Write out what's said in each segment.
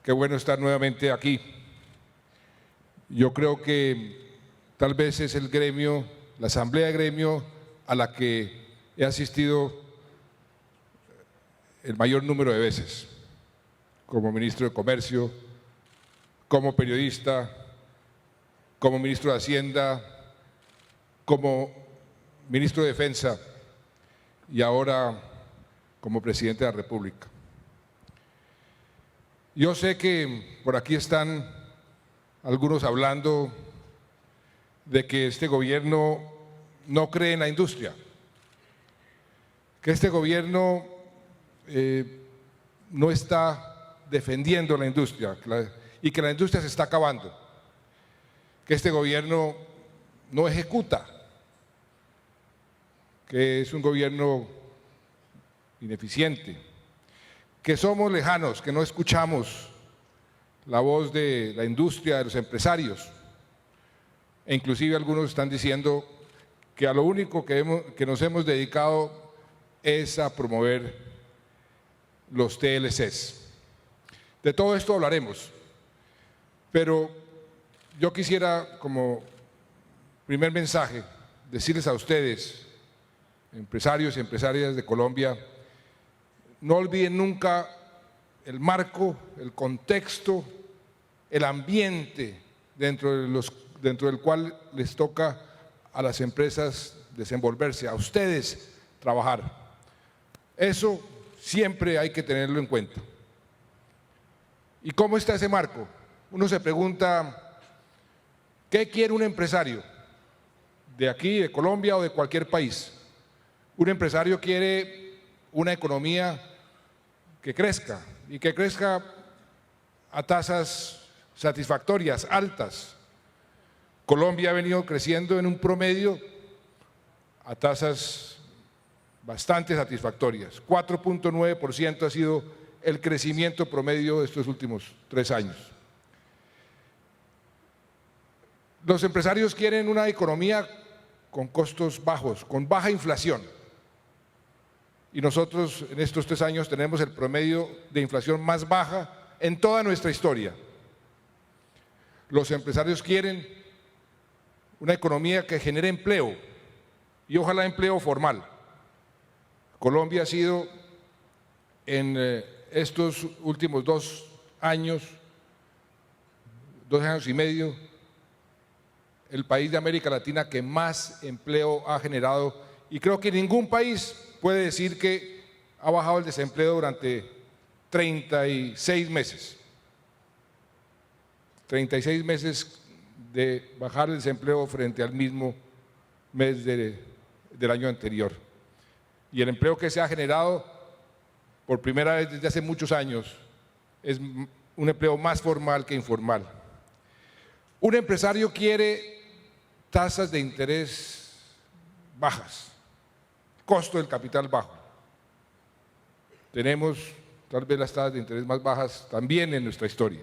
Qué bueno estar nuevamente aquí. Yo creo que tal vez es el gremio, la asamblea de gremio a la que he asistido el mayor número de veces, como ministro de Comercio, como periodista, como ministro de Hacienda, como ministro de Defensa y ahora como presidente de la República. Yo sé que por aquí están algunos hablando de que este gobierno no cree en la industria, que este gobierno no está defendiendo la industria y que la industria se está acabando, que este gobierno no ejecuta, que es un gobierno ineficiente, que somos lejanos, que no escuchamos la voz de la industria, de los empresarios, e inclusive algunos están diciendo que a lo único que nos hemos dedicado es a promover los TLCs. De todo esto hablaremos, pero yo quisiera, como primer mensaje, decirles a ustedes, empresarios y empresarias de Colombia, no olviden nunca el marco, el contexto, el ambiente dentro del cual les toca a las empresas desenvolverse, a ustedes trabajar. Eso siempre hay que tenerlo en cuenta. ¿Y cómo está ese marco? Uno se pregunta, ¿qué quiere un empresario de aquí, de Colombia o de cualquier país? Un empresario quiere una economía que crezca y que crezca a tasas satisfactorias, altas. Colombia ha venido creciendo en un promedio a tasas bastante satisfactorias. 4.9% ha sido el crecimiento promedio de estos últimos 3 años. Los empresarios quieren una economía con costos bajos, con baja inflación. Y nosotros en estos 3 años tenemos el promedio de inflación más baja en toda nuestra historia. Los empresarios quieren una economía que genere empleo y ojalá empleo formal. Colombia ha sido en estos últimos 2 años, 2 años y medio, el país de América Latina que más empleo ha generado y creo que ningún país puede decir que ha bajado el desempleo durante 36 meses. 36 meses de bajar el desempleo frente al mismo mes del año anterior. Y el empleo que se ha generado por primera vez desde hace muchos años es un empleo más formal que informal. Un empresario quiere tasas de interés bajas, costo del capital bajo. Tenemos tal vez las tasas de interés más bajas también en nuestra historia.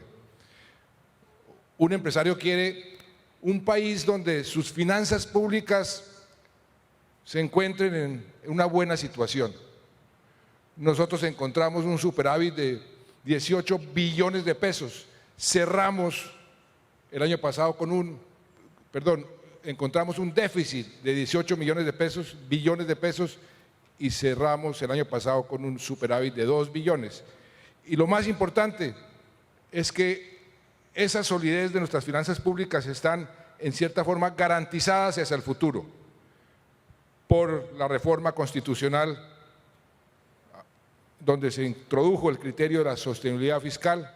Un empresario quiere un país donde sus finanzas públicas se encuentren en una buena situación. Nosotros encontramos un superávit de 18 billones de pesos. Cerramos el año pasado con encontramos un déficit de 18 billones de pesos y cerramos el año pasado con un superávit de 2 billones. Y lo más importante es que esa solidez de nuestras finanzas públicas están en cierta forma garantizadas hacia el futuro por la reforma constitucional donde se introdujo el criterio de la sostenibilidad fiscal,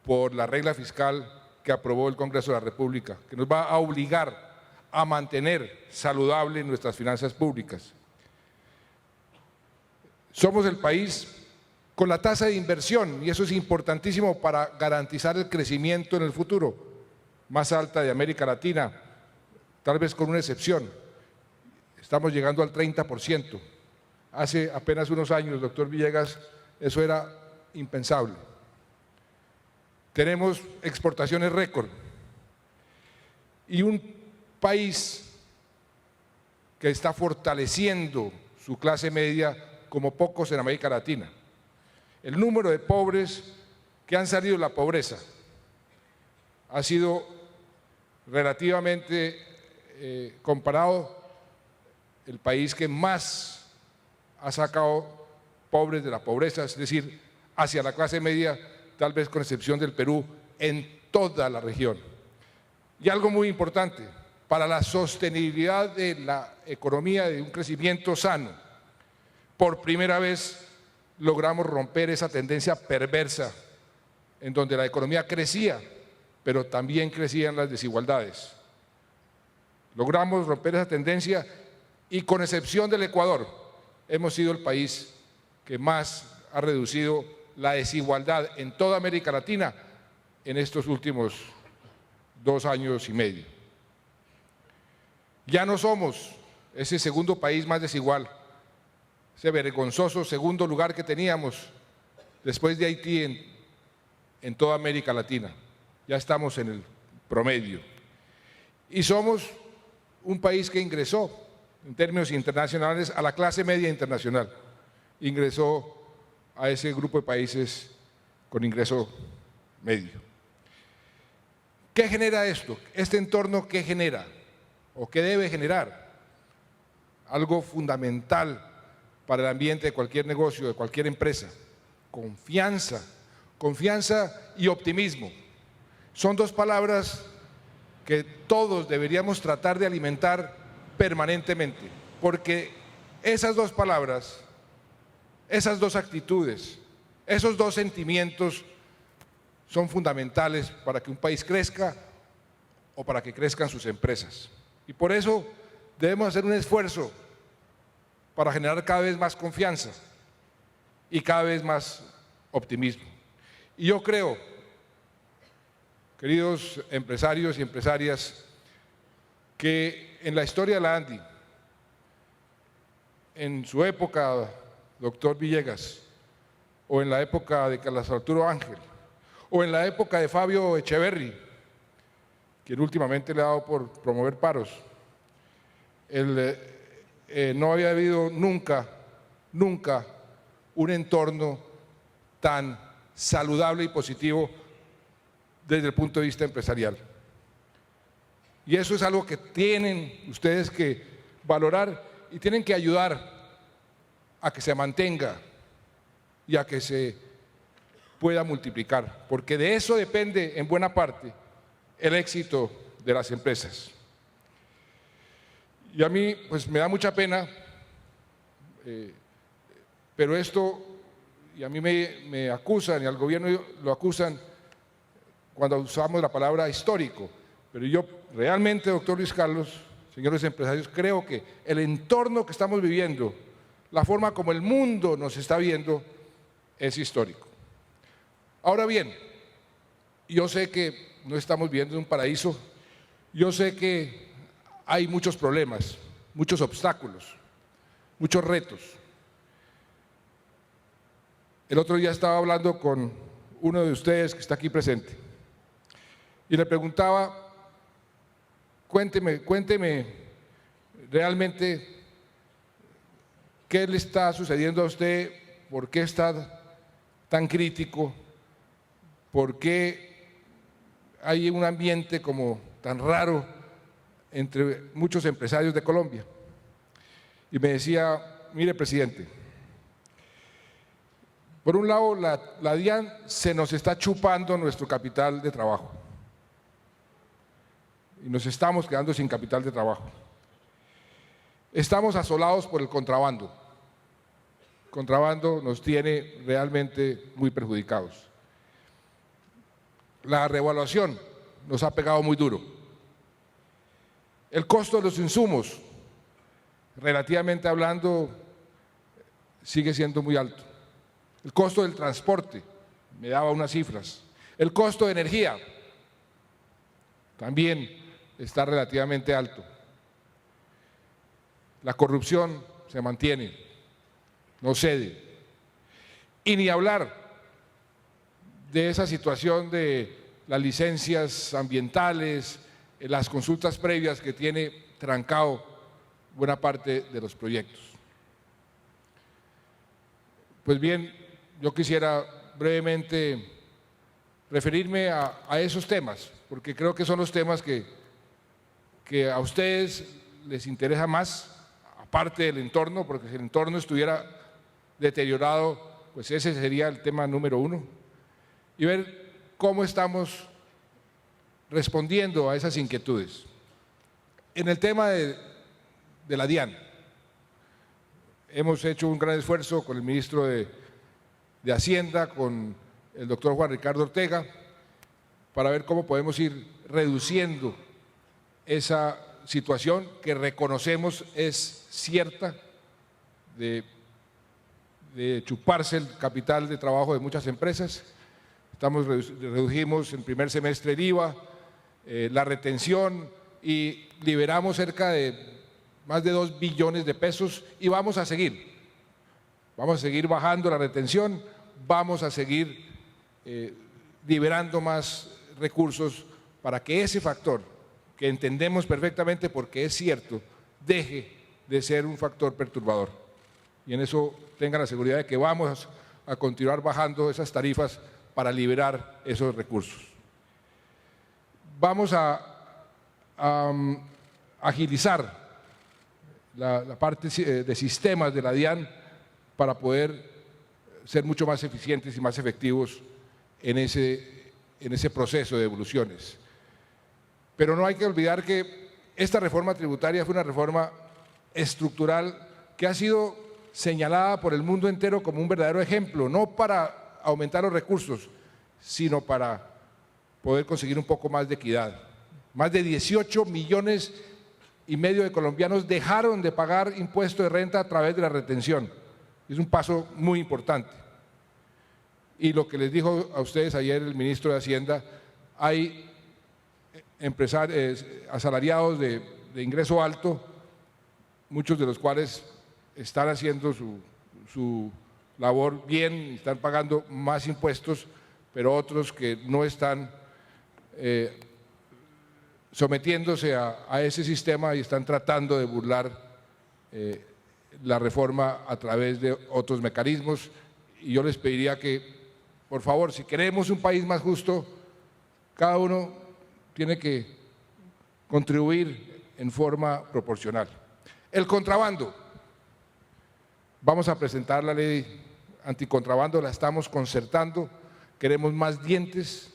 por la regla fiscal que aprobó el Congreso de la República, que nos va a obligar a mantener saludables nuestras finanzas públicas. Somos el país con la tasa de inversión, y eso es importantísimo para garantizar el crecimiento en el futuro, más alta de América Latina, tal vez con una excepción. Estamos llegando al 30%. Hace apenas unos años, doctor Villegas, eso era impensable. Tenemos exportaciones récord y un país que está fortaleciendo su clase media como pocos en América Latina. El número de pobres que han salido de la pobreza. Ha sido relativamente comparado el país que más ha sacado pobres de la pobreza, es decir, hacia la clase media, tal vez con excepción del Perú, en toda la región. Y algo muy importante, para la sostenibilidad de la economía, de un crecimiento sano, por primera vez logramos romper esa tendencia perversa en donde la economía crecía, pero también crecían las desigualdades. Logramos romper esa tendencia y, con excepción del Ecuador, hemos sido el país que más ha reducido la desigualdad en toda América Latina en estos últimos 2 años y medio. Ya no somos ese segundo país más desigual, ese vergonzoso segundo lugar que teníamos después de Haití en toda América Latina. Ya estamos en el promedio. Y somos un país que ingresó, en términos internacionales, a la clase media internacional. Ingresó a ese grupo de países con ingreso medio. ¿Qué genera esto? Este entorno, ¿qué genera? ¿O qué debe generar? Algo fundamental para el ambiente de cualquier negocio, de cualquier empresa: confianza. Confianza y optimismo. Son dos palabras que todos deberíamos tratar de alimentar permanentemente, porque esas dos palabras, esas dos actitudes, esos dos sentimientos son fundamentales para que un país crezca o para que crezcan sus empresas. Y por eso debemos hacer un esfuerzo para generar cada vez más confianza y cada vez más optimismo. Y yo creo, queridos empresarios y empresarias, que en la historia de la ANDI, en su época, doctor Villegas, o en la época de Carlos Arturo Ángel, o en la época de Fabio Echeverry, quien últimamente le ha dado por promover paros, no había habido nunca un entorno tan saludable y positivo desde el punto de vista empresarial. Y eso es algo que tienen ustedes que valorar y tienen que ayudar a que se mantenga y a que se pueda multiplicar, porque de eso depende en buena parte el éxito de las empresas. Y a mí pues me da mucha pena, pero esto, y a mí me acusan, y al gobierno lo acusan cuando usamos la palabra histórico, pero yo realmente, doctor Luis Carlos, señores empresarios, creo que el entorno que estamos viviendo, la forma como el mundo nos está viendo, es histórico. Ahora bien, yo sé que no estamos viviendo en un paraíso, yo sé que hay muchos problemas, muchos obstáculos, muchos retos. El otro día estaba hablando con uno de ustedes que está aquí presente y le preguntaba, cuénteme realmente qué le está sucediendo a usted, por qué está tan crítico, por qué hay un ambiente como tan raro entre muchos empresarios de Colombia. Y me decía, mire, presidente, por un lado la DIAN se nos está chupando nuestro capital de trabajo y nos estamos quedando sin capital de trabajo. Estamos asolados por el contrabando. El contrabando nos tiene realmente muy perjudicados. La revaluación nos ha pegado muy duro. El costo de los insumos, relativamente hablando, sigue siendo muy alto. El costo del transporte, me daba unas cifras. El costo de energía también está relativamente alto. La corrupción se mantiene, no cede. Y ni hablar de esa situación de las licencias ambientales, las consultas previas que tiene trancado buena parte de los proyectos. Pues bien, yo quisiera brevemente referirme a esos temas, porque creo que son los temas que a ustedes les interesa más, aparte del entorno, porque si el entorno estuviera deteriorado, pues ese sería el tema número uno, y ver cómo estamos respondiendo a esas inquietudes. En el tema de la DIAN, hemos hecho un gran esfuerzo con el ministro de Hacienda, con el doctor Juan Ricardo Ortega, para ver cómo podemos ir reduciendo esa situación que reconocemos es cierta de chuparse el capital de trabajo de muchas empresas. Redujimos en primer semestre el IVA, la retención y liberamos cerca de más de 2 billones de pesos y vamos a seguir bajando la retención, vamos a seguir liberando más recursos para que ese factor, que entendemos perfectamente porque es cierto, deje de ser un factor perturbador. Y en eso tengan la seguridad de que vamos a continuar bajando esas tarifas para liberar esos recursos. Vamos a agilizar la parte de sistemas de la DIAN para poder ser mucho más eficientes y más efectivos en ese proceso de evoluciones. Pero no hay que olvidar que esta reforma tributaria fue una reforma estructural que ha sido señalada por el mundo entero como un verdadero ejemplo, no para aumentar los recursos, sino para poder conseguir un poco más de equidad. Más de 18,5 millones de colombianos dejaron de pagar impuesto de renta a través de la retención. Es un paso muy importante. Y lo que les dijo a ustedes ayer el ministro de Hacienda, hay empresarios asalariados de ingreso alto, muchos de los cuales están haciendo su labor bien, están pagando más impuestos, pero otros que no están sometiéndose a ese sistema y están tratando de burlar la reforma a través de otros mecanismos. Y yo les pediría que, por favor, si queremos un país más justo, cada uno tiene que contribuir en forma proporcional. El contrabando. Vamos a presentar la ley anticontrabando, la estamos concertando, queremos más dientes,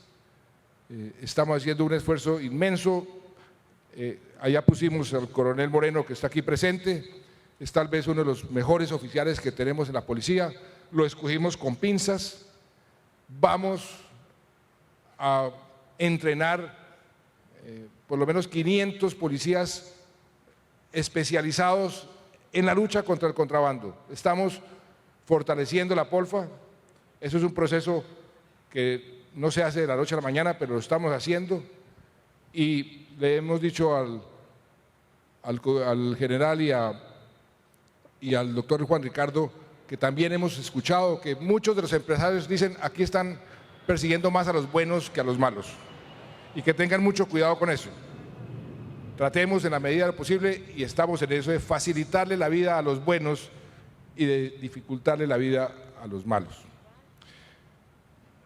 estamos haciendo un esfuerzo inmenso. Allá pusimos al coronel Moreno, que está aquí presente, es tal vez uno de los mejores oficiales que tenemos en la policía, lo escogimos con pinzas. Vamos a entrenar por lo menos 500 policías especializados en la lucha contra el contrabando. Estamos fortaleciendo la Polfa. Eso es un proceso que no se hace de la noche a la mañana, pero lo estamos haciendo. Y le hemos dicho al general y al doctor Juan Ricardo que también hemos escuchado que muchos de los empresarios dicen: aquí están persiguiendo más a los buenos que a los malos, y que tengan mucho cuidado con eso. Tratemos en la medida de lo posible, y estamos en eso, de facilitarle la vida a los buenos y de dificultarle la vida a los malos.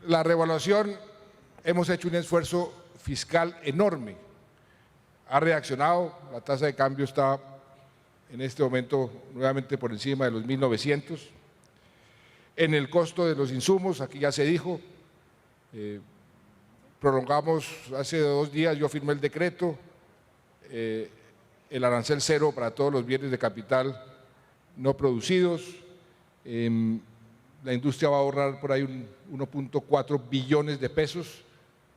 La revaluación, hemos hecho un esfuerzo fiscal enorme, ha reaccionado, la tasa de cambio está en este momento nuevamente por encima de los 1.900. En el costo de los insumos, aquí ya se dijo, prolongamos hace 2 días, yo firmé el decreto, el arancel cero para todos los bienes de capital no producidos. La industria va a ahorrar por ahí 1.4 billones de pesos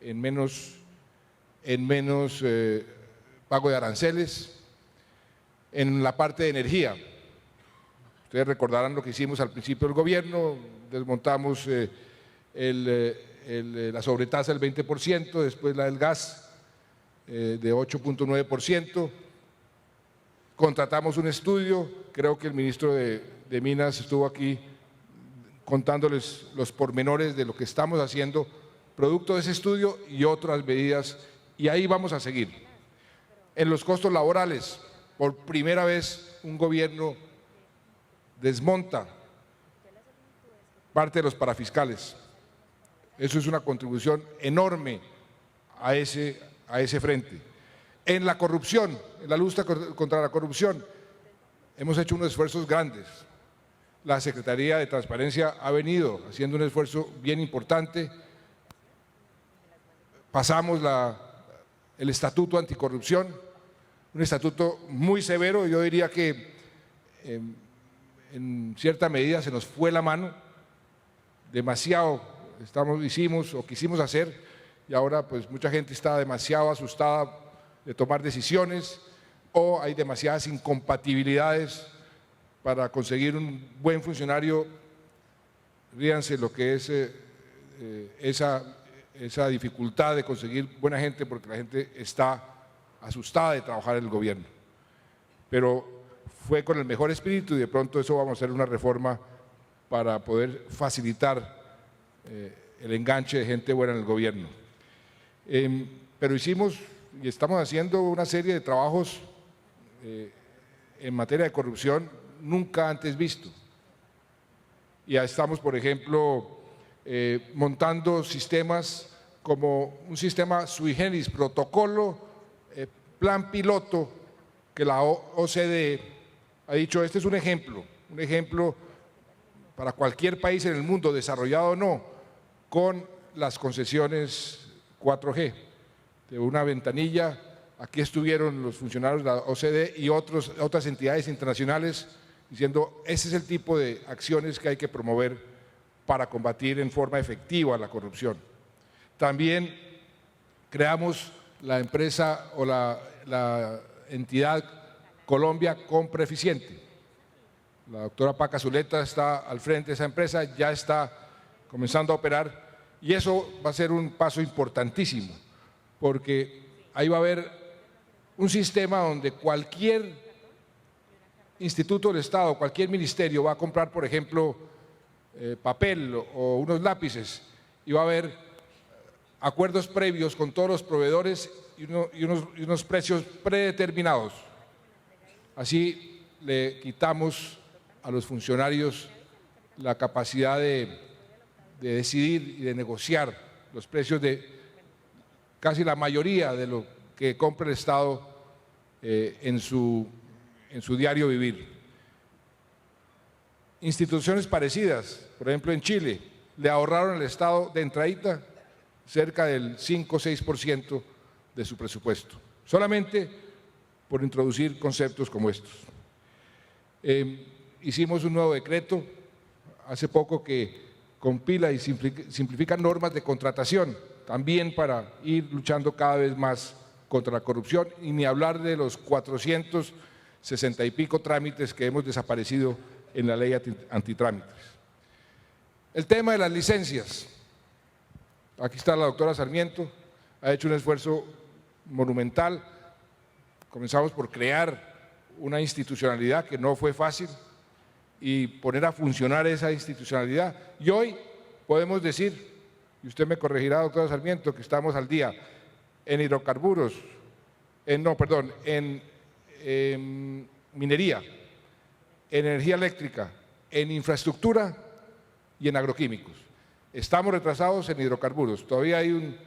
en menos pago de aranceles. En la parte de energía, ustedes recordarán lo que hicimos al principio del gobierno, desmontamos la sobretasa del 20%, después la del gas de 8.9%, contratamos un estudio, creo que el ministro de Minas estuvo aquí contándoles los pormenores de lo que estamos haciendo, producto de ese estudio y otras medidas, y ahí vamos a seguir. En los costos laborales, por primera vez un gobierno desmonta parte de los parafiscales. Eso es una contribución enorme a ese frente. En la corrupción, en la lucha contra la corrupción, hemos hecho unos esfuerzos grandes. La Secretaría de Transparencia ha venido haciendo un esfuerzo bien importante. Pasamos el Estatuto Anticorrupción, un estatuto muy severo. Yo diría que en cierta medida se nos fue la mano, demasiado hicimos o quisimos hacer, y ahora pues mucha gente está demasiado asustada de tomar decisiones, o hay demasiadas incompatibilidades para conseguir un buen funcionario. Ríanse lo que es esa dificultad de conseguir buena gente, porque la gente está asustada de trabajar en el gobierno. Pero fue con el mejor espíritu, y de pronto eso vamos a hacer una reforma para poder facilitar el enganche de gente buena en el gobierno. Pero hicimos y estamos haciendo una serie de trabajos en materia de corrupción nunca antes visto. Ya estamos, por ejemplo, montando sistemas como un sistema sui generis, protocolo, plan piloto, que la OCDE ha dicho, este es un ejemplo para cualquier país en el mundo, desarrollado o no, con las concesiones 4G, de una ventanilla. Aquí estuvieron los funcionarios de la OCDE y otras entidades internacionales diciendo, ese es el tipo de acciones que hay que promover para combatir en forma efectiva la corrupción. También creamos la empresa o la entidad Colombia Compra Eficiente. La doctora Paca Zuleta está al frente de esa empresa, ya está comenzando a operar, y eso va a ser un paso importantísimo, porque ahí va a haber un sistema donde cualquier instituto del Estado, cualquier ministerio va a comprar, por ejemplo, papel o unos lápices, y va a haber acuerdos previos con todos los proveedores y unos precios predeterminados. Así le quitamos a los funcionarios la capacidad de decidir y de negociar los precios de casi la mayoría de lo que compra el Estado en su diario vivir. Instituciones parecidas, por ejemplo en Chile, le ahorraron al Estado de entradita cerca del 5 o 6% de su presupuesto, solamente por introducir conceptos como estos. Hicimos un nuevo decreto hace poco que compila y simplifica normas de contratación, también para ir luchando cada vez más contra la corrupción, y ni hablar de los 460 y pico trámites que hemos desaparecido en la ley antitrámites. El tema de las licencias. Aquí está la doctora Sarmiento, ha hecho un esfuerzo monumental. Comenzamos por crear una institucionalidad que no fue fácil y poner a funcionar esa institucionalidad. Y hoy podemos decir, y usted me corregirá, doctora Sarmiento, que estamos al día en hidrocarburos, en minería, en energía eléctrica, en infraestructura y en agroquímicos. Estamos retrasados en hidrocarburos, todavía hay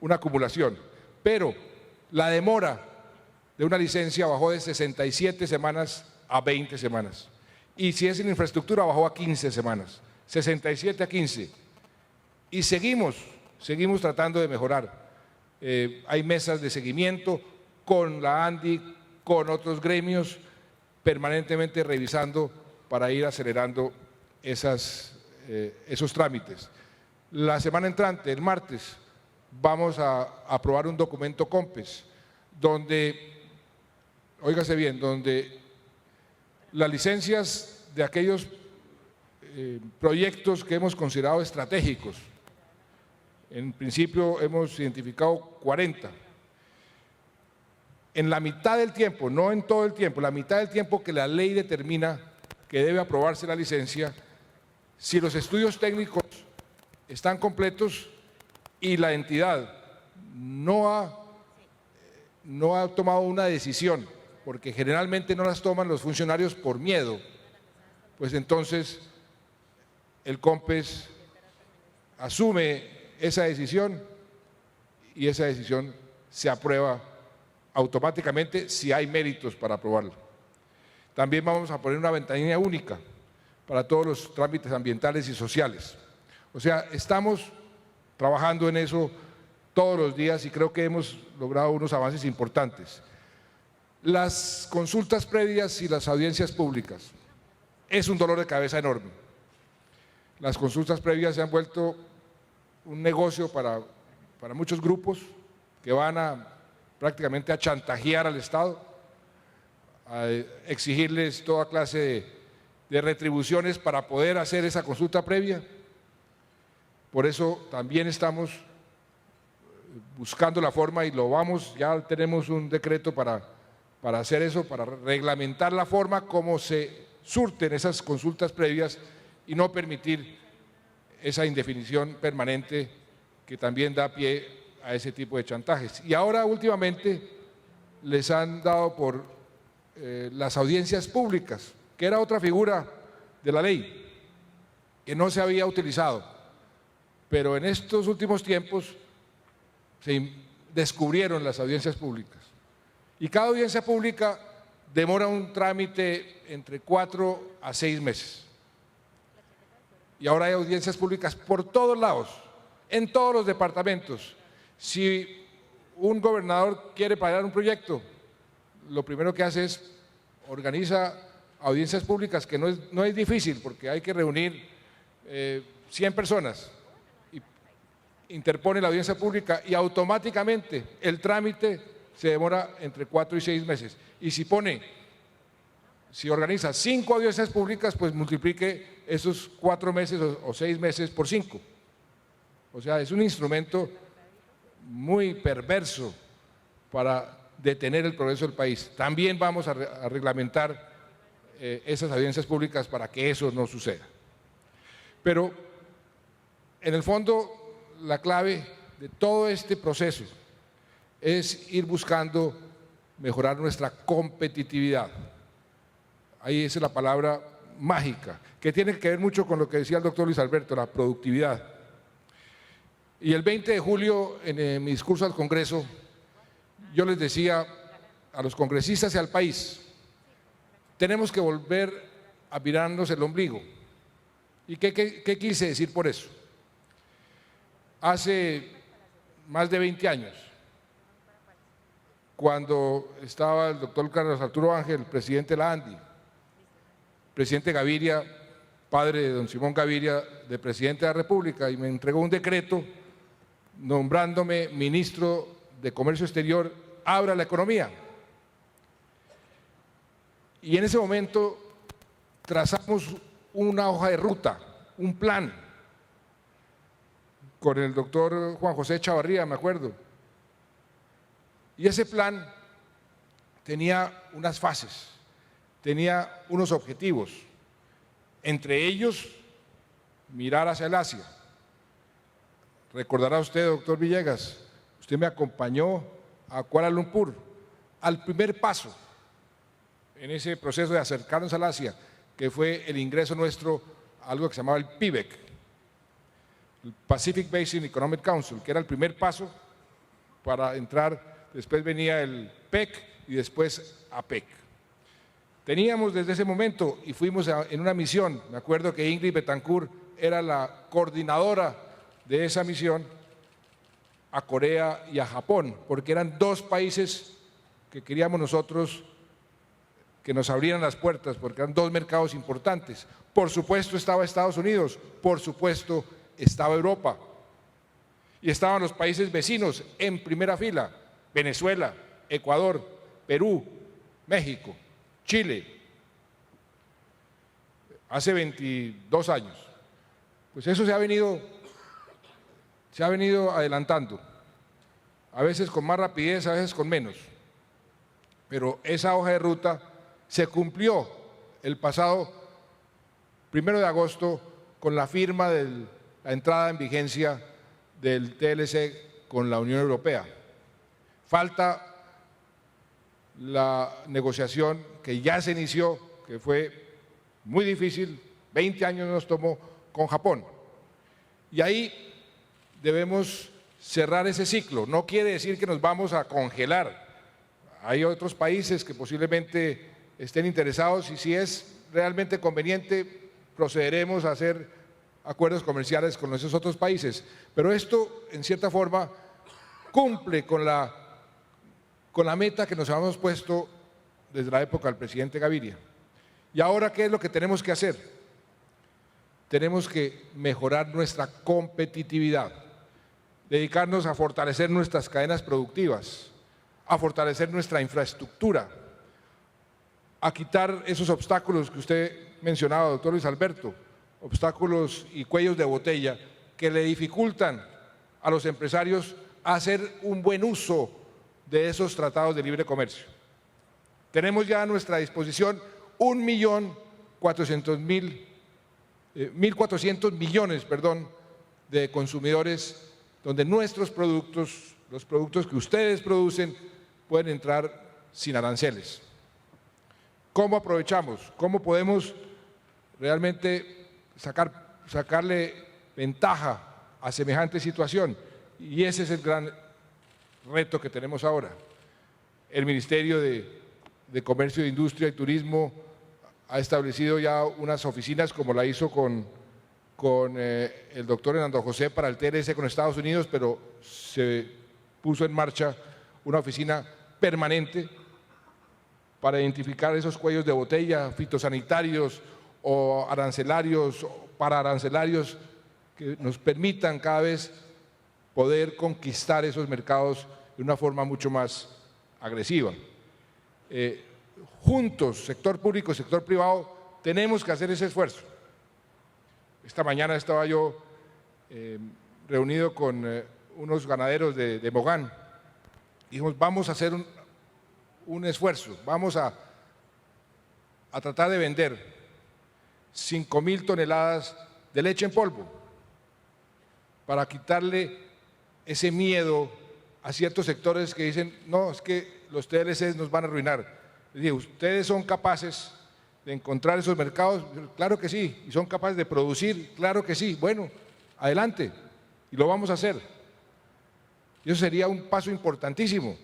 una acumulación, pero la demora de una licencia bajó de 67 semanas a 20 semanas. Y si es en infraestructura, bajó a 15 semanas, 67 a 15. Y seguimos tratando de mejorar. Hay mesas de seguimiento con la ANDI, con otros gremios, permanentemente revisando para ir acelerando esos trámites. La semana entrante, el martes, vamos a aprobar un documento COMPES, donde, óigase bien, donde las licencias de aquellos proyectos que hemos considerado estratégicos, en principio hemos identificado 40. En la mitad del tiempo, no en todo el tiempo, la mitad del tiempo que la ley determina que debe aprobarse la licencia, si los estudios técnicos están completos y la entidad no ha tomado una decisión, porque generalmente no las toman los funcionarios por miedo, pues entonces el COMPES asume esa decisión y esa decisión se aprueba automáticamente si hay méritos para aprobarla. También vamos a poner una ventanilla única para todos los trámites ambientales y sociales. O sea, estamos trabajando en eso todos los días y creo que hemos logrado unos avances importantes. Las consultas previas y las audiencias públicas es un dolor de cabeza enorme. Las consultas previas se han vuelto un negocio para muchos grupos que van prácticamente a chantajear al Estado, a exigirles toda clase de retribuciones para poder hacer esa consulta previa. Por eso también estamos buscando la forma y ya tenemos un decreto para hacer eso, para reglamentar la forma como se surten esas consultas previas y no permitir esa indefinición permanente que también da pie a ese tipo de chantajes. Y ahora últimamente les han dado por las audiencias públicas, que era otra figura de la ley, que no se había utilizado, pero en estos últimos tiempos se descubrieron las audiencias públicas. Y cada audiencia pública demora un trámite entre 4 a 6 meses. Y ahora hay audiencias públicas por todos lados, en todos los departamentos. Si un gobernador quiere pagar un proyecto, lo primero que hace es organiza audiencias públicas, que no es difícil porque hay que reunir 100 personas. Interpone la audiencia pública y automáticamente el trámite se demora entre 4 y 6 meses. Y si organiza 5 audiencias públicas, pues multiplique esos 4 meses o 6 meses por 5. O sea, es un instrumento muy perverso para detener el progreso del país. También vamos a reglamentar esas audiencias públicas para que eso no suceda. Pero, en el fondo, la clave de todo este proceso es ir buscando mejorar nuestra competitividad. Ahí esa es la palabra mágica, que tiene que ver mucho con lo que decía el doctor Luis Alberto, la productividad. Y el 20 de julio, en mi discurso al Congreso, yo les decía a los congresistas y al país, tenemos que volver a mirarnos el ombligo. ¿Y qué quise decir por eso? Hace más de 20 años, cuando estaba el doctor Carlos Arturo Ángel, presidente de la ANDI, presidente Gaviria, padre de don Simón Gaviria, de presidente de la República, y me entregó un decreto nombrándome ministro de Comercio Exterior, abra la economía. Y en ese momento trazamos una hoja de ruta, un plan, con el doctor Juan José Chavarría, me acuerdo. Y ese plan tenía unas fases, tenía unos objetivos, entre ellos mirar hacia el Asia. Recordará usted, doctor Villegas, usted me acompañó a Kuala Lumpur, al primer paso en ese proceso de acercarnos al Asia, que fue el ingreso nuestro a algo que se llamaba el PIBEC, el Pacific Basin Economic Council, que era el primer paso para entrar. Después venía el PEC y después APEC. Teníamos desde ese momento y fuimos en una misión, me acuerdo que Ingrid Betancourt era la coordinadora de esa misión, a Corea y a Japón, porque eran 2 países que queríamos nosotros que nos abrieran las puertas, porque eran 2 mercados importantes. Por supuesto estaba Estados Unidos, por supuesto estaba Europa, y estaban los países vecinos en primera fila: Venezuela, Ecuador, Perú, México, Chile. Hace 22 años. Pues eso se ha venido adelantando, a veces con más rapidez, a veces con menos. Pero esa hoja de ruta se cumplió el pasado 1 de agosto con la firma de la entrada en vigencia del TLC con la Unión Europea. Falta la negociación que ya se inició, que fue muy difícil, 20 años nos tomó, con Japón. Y ahí debemos cerrar ese ciclo. No quiere decir que nos vamos a congelar. Hay otros países que posiblemente estén interesados y si es realmente conveniente procederemos a hacer acuerdos comerciales con esos otros países. Pero esto, en cierta forma, cumple con la meta que nos habíamos puesto desde la época del presidente Gaviria. ¿Y ahora qué es lo que tenemos que hacer? Tenemos que mejorar nuestra competitividad, dedicarnos a fortalecer nuestras cadenas productivas, a fortalecer nuestra infraestructura, a quitar esos obstáculos que usted mencionaba, doctor Luis Alberto, obstáculos y cuellos de botella que le dificultan a los empresarios hacer un buen uso de esos tratados de libre comercio. Tenemos ya a nuestra disposición 1.400.000 millones de consumidores donde nuestros productos, los productos que ustedes producen, pueden entrar sin aranceles. ¿Cómo aprovechamos? ¿Cómo podemos realmente sacarle ventaja a semejante situación? Y ese es el gran reto que tenemos ahora. El Ministerio de Comercio, Industria y Turismo ha establecido ya unas oficinas como la hizo con el doctor Hernando José para el TLC con Estados Unidos, pero se puso en marcha una oficina permanente para identificar esos cuellos de botella fitosanitarios o arancelarios, o pararancelarios que nos permitan cada vez poder conquistar esos mercados de una forma mucho más agresiva. Juntos, sector público y sector privado, tenemos que hacer ese esfuerzo. Esta mañana estaba yo reunido con unos ganaderos de Mogán. Dijimos, vamos a hacer un esfuerzo, vamos a tratar de vender 5.000 toneladas de leche en polvo para quitarle ese miedo a ciertos sectores que dicen, no, es que los TLCs nos van a arruinar. Les digo, ¿ustedes son capaces de encontrar esos mercados? Claro que sí. ¿Y son capaces de producir? Claro que sí. Bueno, adelante, y lo vamos a hacer. Y eso sería un paso importantísimo.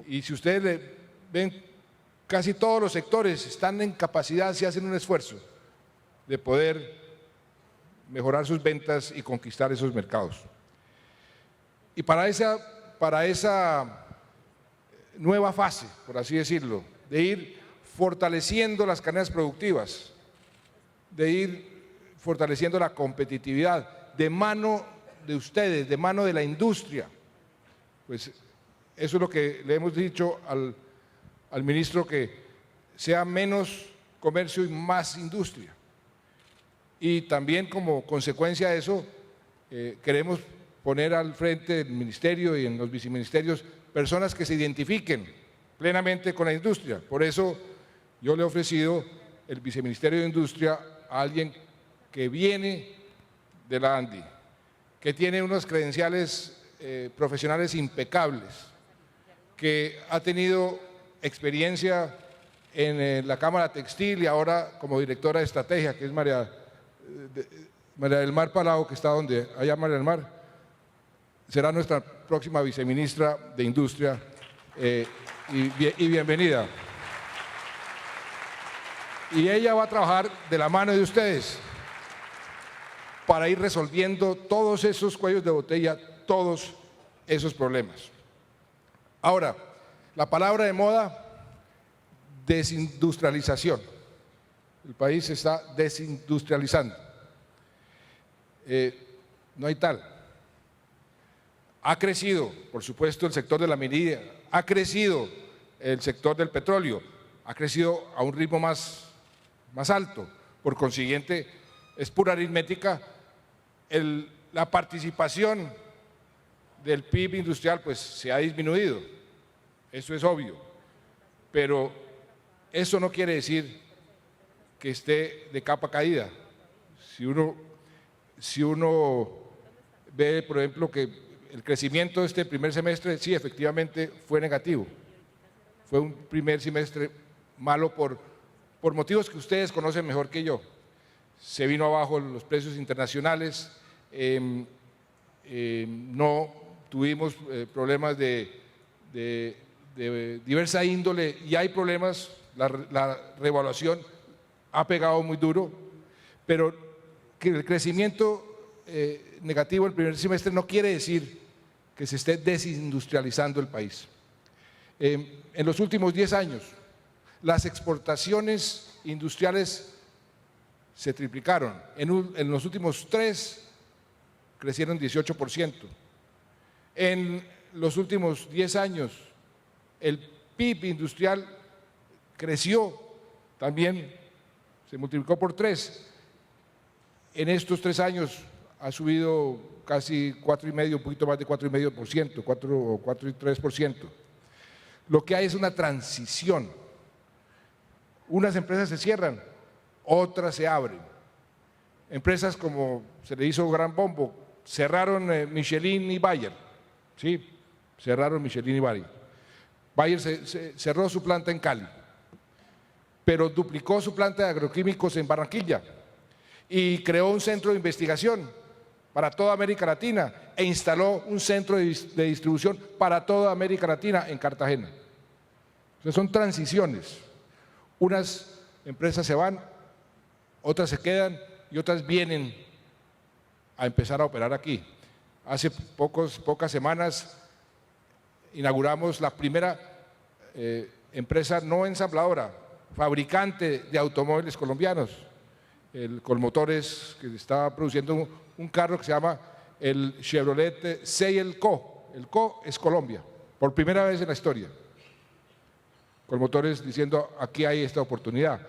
Y si ustedes ven, casi todos los sectores están en capacidad, si hacen un esfuerzo, de poder mejorar sus ventas y conquistar esos mercados. Y para esa nueva fase, por así decirlo, de ir fortaleciendo las cadenas productivas, de ir fortaleciendo la competitividad de mano de ustedes, de mano de la industria, pues eso es lo que le hemos dicho al ministro, que sea menos comercio y más industria. Y también como consecuencia de eso, queremos poner al frente del ministerio y en los viceministerios personas que se identifiquen plenamente con la industria. Por eso yo le he ofrecido el viceministerio de Industria a alguien que viene de la ANDI, que tiene unos credenciales profesionales impecables, que ha tenido experiencia en la Cámara Textil y ahora como directora de estrategia, que es María del Mar Palau, que está allá María del Mar, será nuestra próxima viceministra de Industria y bienvenida. Y ella va a trabajar de la mano de ustedes para ir resolviendo todos esos cuellos de botella, todos esos problemas. Ahora, la palabra de moda, desindustrialización. El país se está desindustrializando. No hay tal. Ha crecido, por supuesto, el sector de la minería, ha crecido el sector del petróleo, ha crecido a un ritmo más alto. Por consiguiente, es pura aritmética, la participación del PIB industrial pues se ha disminuido, eso es obvio, pero eso no quiere decir que esté de capa caída. Si uno ve, por ejemplo, que el crecimiento de este primer semestre, sí, efectivamente fue negativo, fue un primer semestre malo por motivos que ustedes conocen mejor que yo. Se vino abajo los precios internacionales, no tuvimos problemas de diversa índole y hay problemas, la revaluación ha pegado muy duro, pero que el crecimiento negativo el primer semestre no quiere decir que se esté desindustrializando el país. En los últimos 10 años, las exportaciones industriales se triplicaron. En los últimos 3 crecieron 18%. En los últimos 10 años, el PIB industrial creció también, se multiplicó por 3. En estos 3 años ha subido casi 4,5%, un poquito más de 4,5%, 4 o 4,3%. Lo que hay es una transición. Unas empresas se cierran, otras se abren. Empresas como se le hizo gran bombo, cerraron Michelin y Bayer, ¿sí? Cerraron Michelin y Bayer. Bayer cerró su planta en Cali, pero duplicó su planta de agroquímicos en Barranquilla y creó un centro de investigación para toda América Latina e instaló un centro de distribución para toda América Latina en Cartagena. Entonces son transiciones. Unas empresas se van, otras se quedan y otras vienen a empezar a operar aquí. Hace pocas semanas inauguramos la primera empresa no ensambladora, fabricante de automóviles colombianos, el Colmotores, que estaba produciendo un carro que se llama el Chevrolet Sei Co. El Co es Colombia, por primera vez en la historia. Colmotores diciendo, aquí hay esta oportunidad.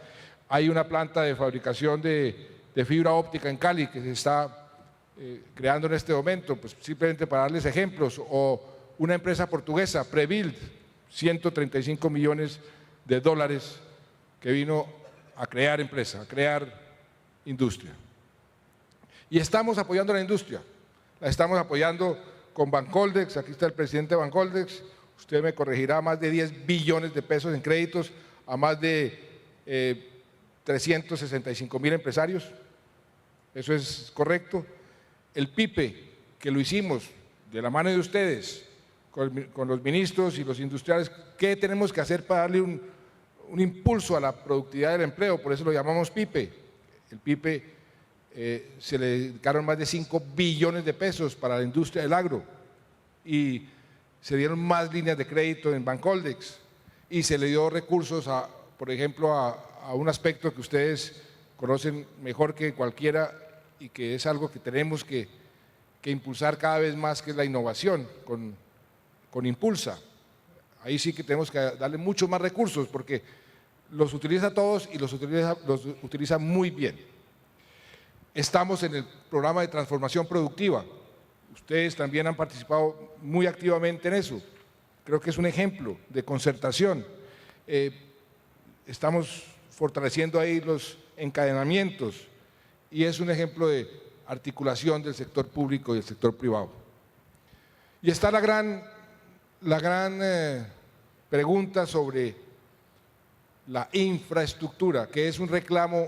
Hay una planta de fabricación de fibra óptica en Cali que se está creando en este momento, pues simplemente para darles ejemplos, o una empresa portuguesa, Prebuild, 135 millones de dólares que vino a crear empresa, a crear industria. Y estamos apoyando a la industria, la estamos apoyando con Bancoldex, aquí está el presidente de Bancoldex, usted me corregirá, más de 10 billones de pesos en créditos a más de 365,000 empresarios, eso es correcto. El PIPE, que lo hicimos de la mano de ustedes, con los ministros y los industriales, ¿qué tenemos que hacer para darle un impulso a la productividad del empleo? Por eso lo llamamos PIPE. El PIPE se le dedicaron más de 5 billones de pesos para la industria del agro y se dieron más líneas de crédito en Bancoldex y se le dio recursos, por ejemplo, a un aspecto que ustedes conocen mejor que cualquiera y que es algo que tenemos que impulsar cada vez más, que es la innovación con Impulsa. Ahí sí que tenemos que darle muchos más recursos porque los utiliza todos y los utiliza muy bien. Estamos en el programa de transformación productiva. Ustedes también han participado muy activamente en eso. Creo que es un ejemplo de concertación. Estamos fortaleciendo ahí los encadenamientos y es un ejemplo de articulación del sector público y del sector privado. Y está la gran pregunta sobre la infraestructura, que es un reclamo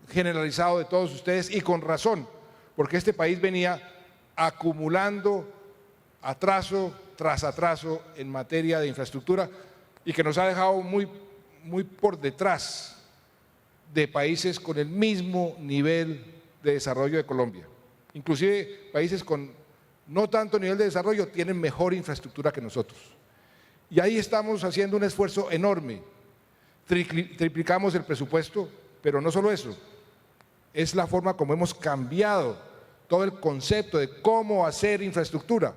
generalizado de todos ustedes y con razón, porque este país venía acumulando atraso tras atraso en materia de infraestructura y que nos ha dejado muy por detrás de países con el mismo nivel de desarrollo de Colombia. Inclusive países con no tanto nivel de desarrollo tienen mejor infraestructura que nosotros. Y ahí estamos haciendo un esfuerzo enorme. Triplicamos el presupuesto, pero no solo eso, es la forma como hemos cambiado todo el concepto de cómo hacer infraestructura.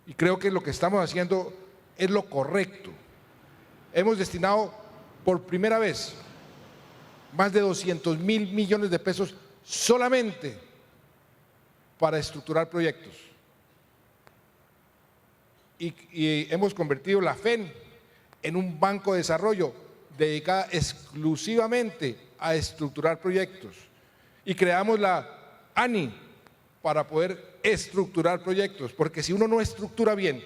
Y creo que lo que estamos haciendo es lo correcto. Hemos destinado por primera vez más de 200.000 millones de pesos solamente para estructurar proyectos. Y hemos convertido la FEN en un banco de desarrollo dedicada exclusivamente a estructurar proyectos. Y creamos la ANI para poder estructurar proyectos, porque si uno no estructura bien,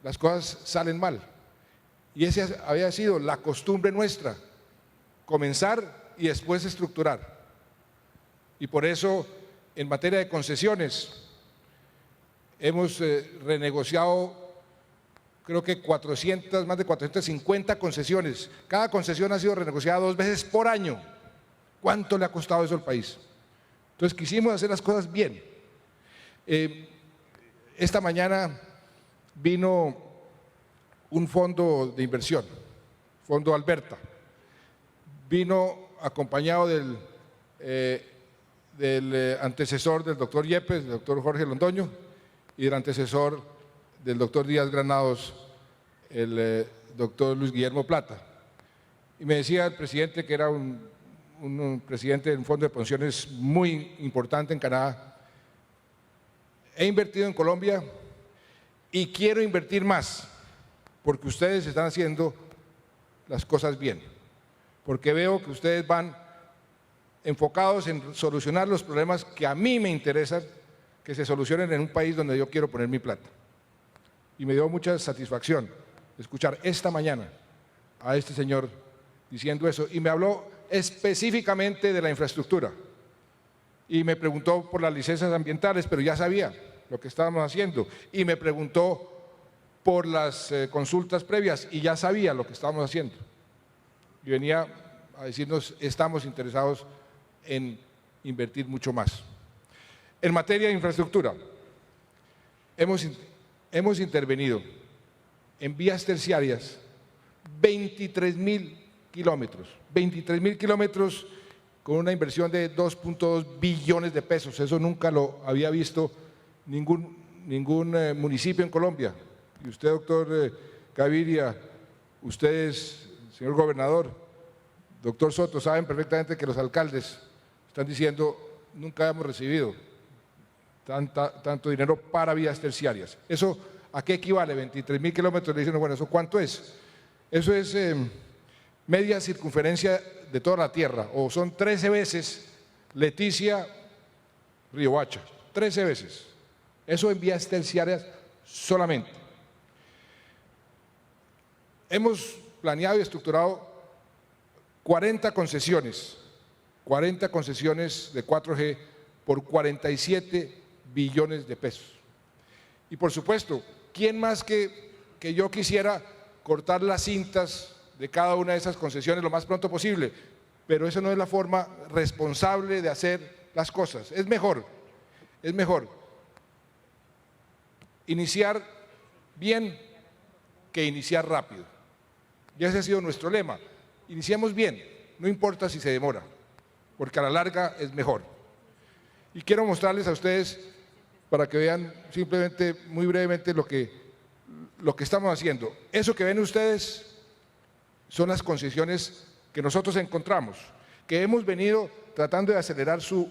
las cosas salen mal. Y esa había sido la costumbre nuestra, comenzar y después estructurar. Y por eso En materia de concesiones, hemos renegociado, creo que más de 450 concesiones. Cada concesión ha sido renegociada 2 veces por año. ¿Cuánto le ha costado eso al país? Entonces quisimos hacer las cosas bien. Esta mañana vino un fondo de inversión, Fondo Alberta. Vino acompañado del antecesor del doctor Yepes, el doctor Jorge Londoño, y del antecesor del doctor Díaz Granados, el doctor Luis Guillermo Plata. Y me decía el presidente, que era un presidente de un fondo de pensiones muy importante en Canadá: he invertido en Colombia y quiero invertir más, porque ustedes están haciendo las cosas bien, porque veo que ustedes van enfocados en solucionar los problemas que a mí me interesan que se solucionen en un país donde yo quiero poner mi plata. Y me dio mucha satisfacción escuchar esta mañana a este señor diciendo eso, y me habló específicamente de la infraestructura y me preguntó por las licencias ambientales, pero ya sabía lo que estábamos haciendo, y me preguntó por las consultas previas y ya sabía lo que estábamos haciendo, y venía a decirnos: estamos interesados en invertir mucho más. En materia de infraestructura, hemos intervenido en vías terciarias 23.000 kilómetros con una inversión de 2.2 billones de pesos. Eso nunca lo había visto ningún municipio en Colombia. Y usted, doctor Gaviria, ustedes, señor gobernador, doctor Soto, saben perfectamente que los alcaldes están diciendo: nunca hemos recibido tanto dinero para vías terciarias. ¿Eso a qué equivale? 23.000 kilómetros. Le dicen: bueno, ¿eso cuánto es? Eso es media circunferencia de toda la tierra, o son 13 veces Leticia-Riohacha, 13 veces. Eso en vías terciarias solamente. Hemos planeado y estructurado 40 concesiones de 4G por 47 billones de pesos. Y por supuesto, ¿quién más que yo quisiera cortar las cintas de cada una de esas concesiones lo más pronto posible? Pero esa no es la forma responsable de hacer las cosas. Es mejor iniciar bien que iniciar rápido. Y ese ha sido nuestro lema: iniciemos bien, no importa si se demora, porque a la larga es mejor. Y quiero mostrarles a ustedes, para que vean simplemente, muy brevemente, lo que estamos haciendo. Eso que ven ustedes son las concesiones que nosotros encontramos, que hemos venido tratando de acelerar su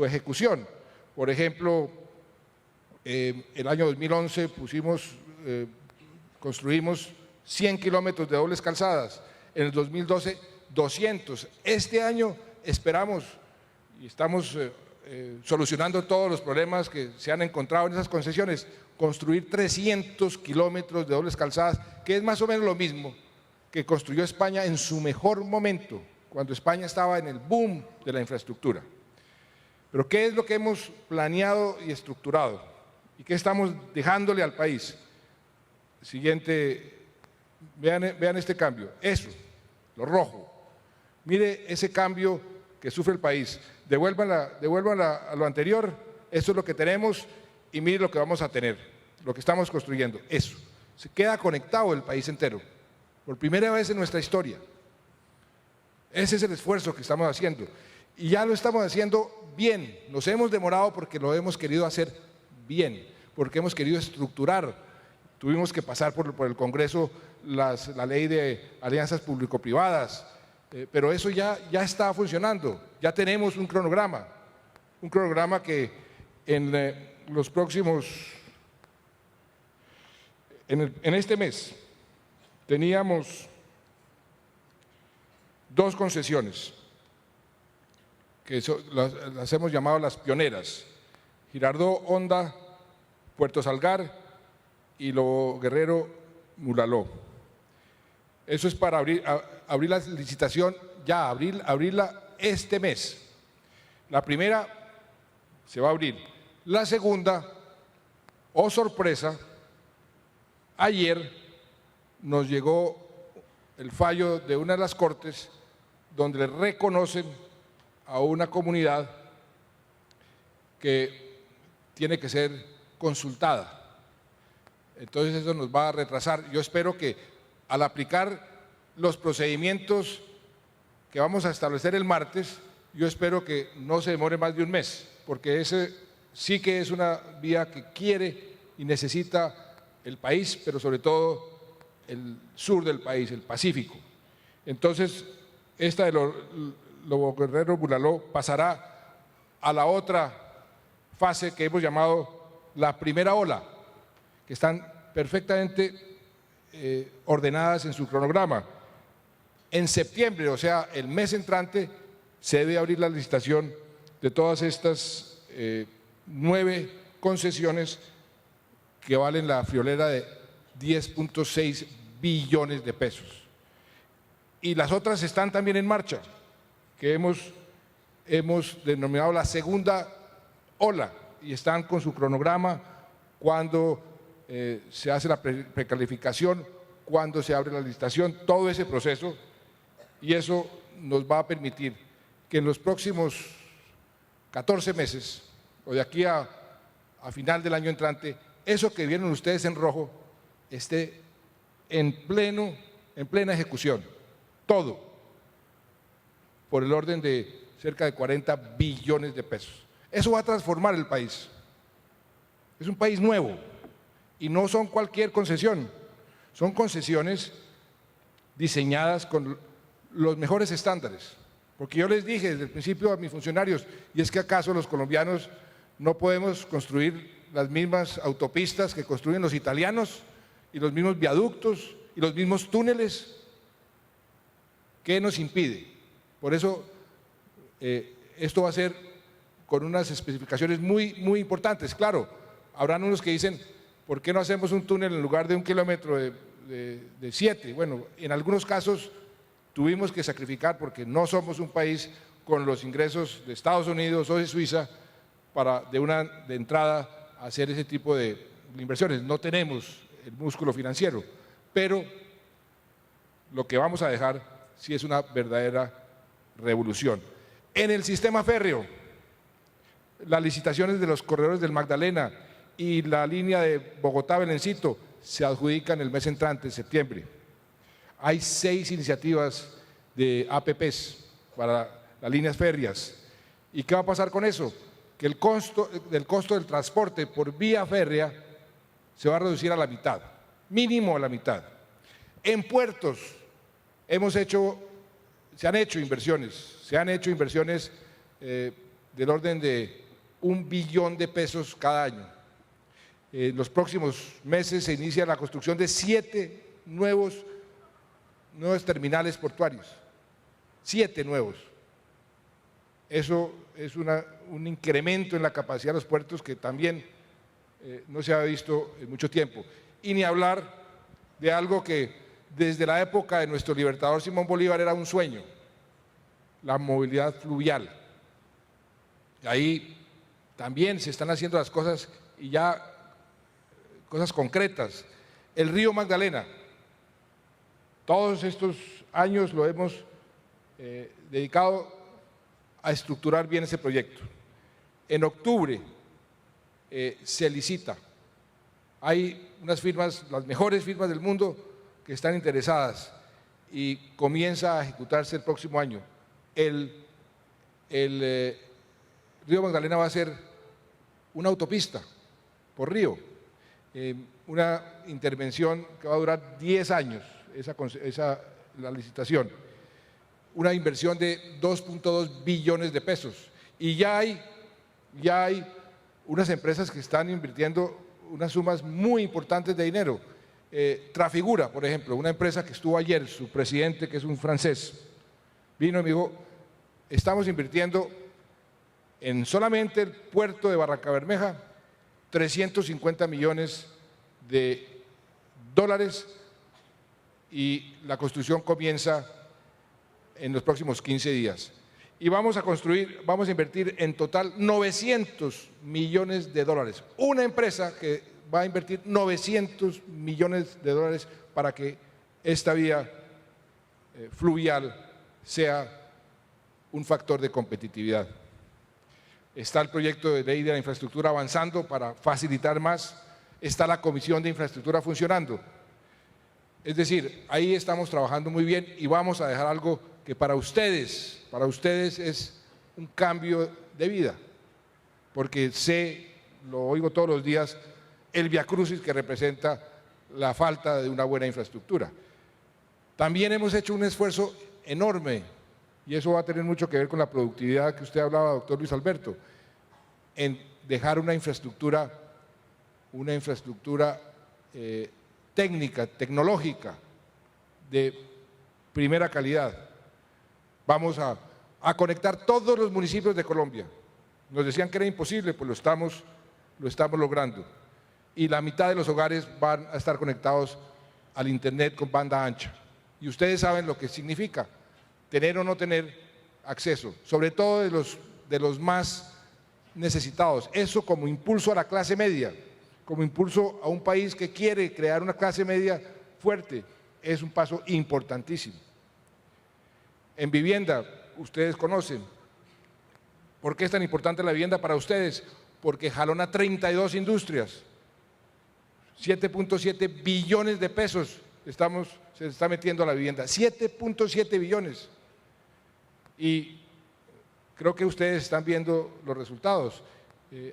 ejecución. Por ejemplo, el año 2011 construimos 100 kilómetros de dobles calzadas, en el 2012 200. Este año esperamos, y estamos solucionando todos los problemas que se han encontrado en esas concesiones, construir 300 kilómetros de dobles calzadas, que es más o menos lo mismo que construyó España en su mejor momento, cuando España estaba en el boom de la infraestructura. Pero ¿qué es lo que hemos planeado y estructurado? ¿Y qué estamos dejándole al país? Siguiente, vean este cambio, eso, lo rojo. Mire ese cambio que sufre el país. Devuélvanla a lo anterior. Eso es lo que tenemos, y mire lo que vamos a tener, lo que estamos construyendo. Eso, se queda conectado el país entero, por primera vez en nuestra historia. Ese es el esfuerzo que estamos haciendo, y ya lo estamos haciendo bien. Nos hemos demorado porque lo hemos querido hacer bien, porque hemos querido estructurar. Tuvimos que pasar por el Congreso la ley de alianzas público-privadas, pero eso ya está funcionando. Ya tenemos un cronograma que en los próximos, en este mes, teníamos 2 concesiones que las hemos llamado las pioneras: Girardot Honda, Puerto Salgar y Lobo Guerrero Mulaló. Eso es para abrir la licitación ya, abrirla este mes. La primera se va a abrir. La segunda, oh sorpresa, ayer nos llegó el fallo de una de las cortes donde le reconocen a una comunidad que tiene que ser consultada. Entonces eso nos va a retrasar. Yo espero que al aplicar los procedimientos que vamos a establecer el martes, yo espero que no se demore más de un mes, porque ese sí que es una vía que quiere y necesita el país, pero sobre todo el sur del país, el Pacífico. Entonces, esta de Lobo Guerrero Bulaló pasará a la otra fase que hemos llamado la primera ola, que están perfectamente ordenadas en su cronograma. En septiembre, o sea, el mes entrante, se debe abrir la licitación de todas estas 9 concesiones que valen la friolera de 10.6 billones de pesos. Y las otras están también en marcha, que hemos denominado la segunda ola, y están con su cronograma, cuando se hace la precalificación, cuando se abre la licitación, todo ese proceso, y eso nos va a permitir que en los próximos 14 meses, o de aquí a final del año entrante, eso que vieron ustedes en rojo esté en plena ejecución, todo, por el orden de cerca de 40 billones de pesos. Eso va a transformar el país. Es un país nuevo y no son cualquier concesión, son concesiones diseñadas con los mejores estándares. Porque yo les dije desde el principio a mis funcionarios, y es que acaso los colombianos no podemos construir las mismas autopistas que construyen los italianos, y los mismos viaductos, y los mismos túneles. ¿Qué nos impide? Por eso esto va a ser con unas especificaciones muy importantes. Claro, habrán unos que dicen, ¿por qué no hacemos un túnel en lugar de 1 kilómetro de 7? Bueno, en algunos casos tuvimos que sacrificar porque no somos un país con los ingresos de Estados Unidos o de Suiza para de entrada hacer ese tipo de inversiones. No tenemos el músculo financiero, pero lo que vamos a dejar sí es una verdadera revolución. En el sistema férreo, las licitaciones de los corredores del Magdalena y la línea de Bogotá-Belencito se adjudican el mes entrante, en septiembre. Hay 6 iniciativas de APPs para las líneas férreas. ¿Y qué va a pasar con eso? Que el costo del transporte por vía férrea se va a reducir a la mitad, mínimo a la mitad. En puertos se han hecho inversiones del orden de 1 billón de pesos cada año. En los próximos meses se inicia la construcción de 7 nuevos terminales portuarios, 7 nuevos. Eso es un incremento en la capacidad de los puertos que también no se ha visto en mucho tiempo. Y ni hablar de algo que desde la época de nuestro libertador Simón Bolívar era un sueño, la movilidad fluvial. Ahí también se están haciendo las cosas y ya cosas concretas. El río Magdalena, todos estos años lo hemos dedicado a estructurar bien ese proyecto. En octubre se licita. Hay unas firmas, las mejores firmas del mundo, que están interesadas y comienza a ejecutarse el próximo año. El río Magdalena va a ser una autopista por río, una intervención que va a durar 10 años, la licitación, una inversión de 2.2 billones de pesos. Y ya hay unas empresas que están invirtiendo unas sumas muy importantes de dinero. Trafigura, por ejemplo, una empresa que estuvo ayer, su presidente, que es un francés, vino y me dijo, estamos invirtiendo en solamente el puerto de Barrancabermeja 350 millones de dólares y la construcción comienza en los próximos 15 días. y vamos a invertir en total 900 millones de dólares. Una empresa que va a invertir 900 millones de dólares para que esta vía fluvial sea un factor de competitividad. Está el proyecto de ley de la infraestructura avanzando para facilitar más, está la Comisión de Infraestructura funcionando. Es decir, ahí estamos trabajando muy bien y vamos a dejar algo que para ustedes es un cambio de vida, porque lo oigo todos los días, el viacrucis que representa la falta de una buena infraestructura. También hemos hecho un esfuerzo enorme, y eso va a tener mucho que ver con la productividad que usted hablaba, doctor Luis Alberto, en dejar una infraestructura técnica, tecnológica, de primera calidad. Vamos a conectar todos los municipios de Colombia. Nos decían que era imposible, pues lo estamos logrando. Y la mitad de los hogares van a estar conectados al Internet con banda ancha. Y ustedes saben lo que significa tener o no tener acceso, sobre todo de los más necesitados. Eso como impulso a la clase media, como impulso a un país que quiere crear una clase media fuerte, es un paso importantísimo. En vivienda, ustedes conocen. ¿Por qué es tan importante la vivienda para ustedes? Porque jalona 32 industrias, 7.7 billones de pesos se está metiendo a la vivienda, 7.7 billones. Y creo que ustedes están viendo los resultados.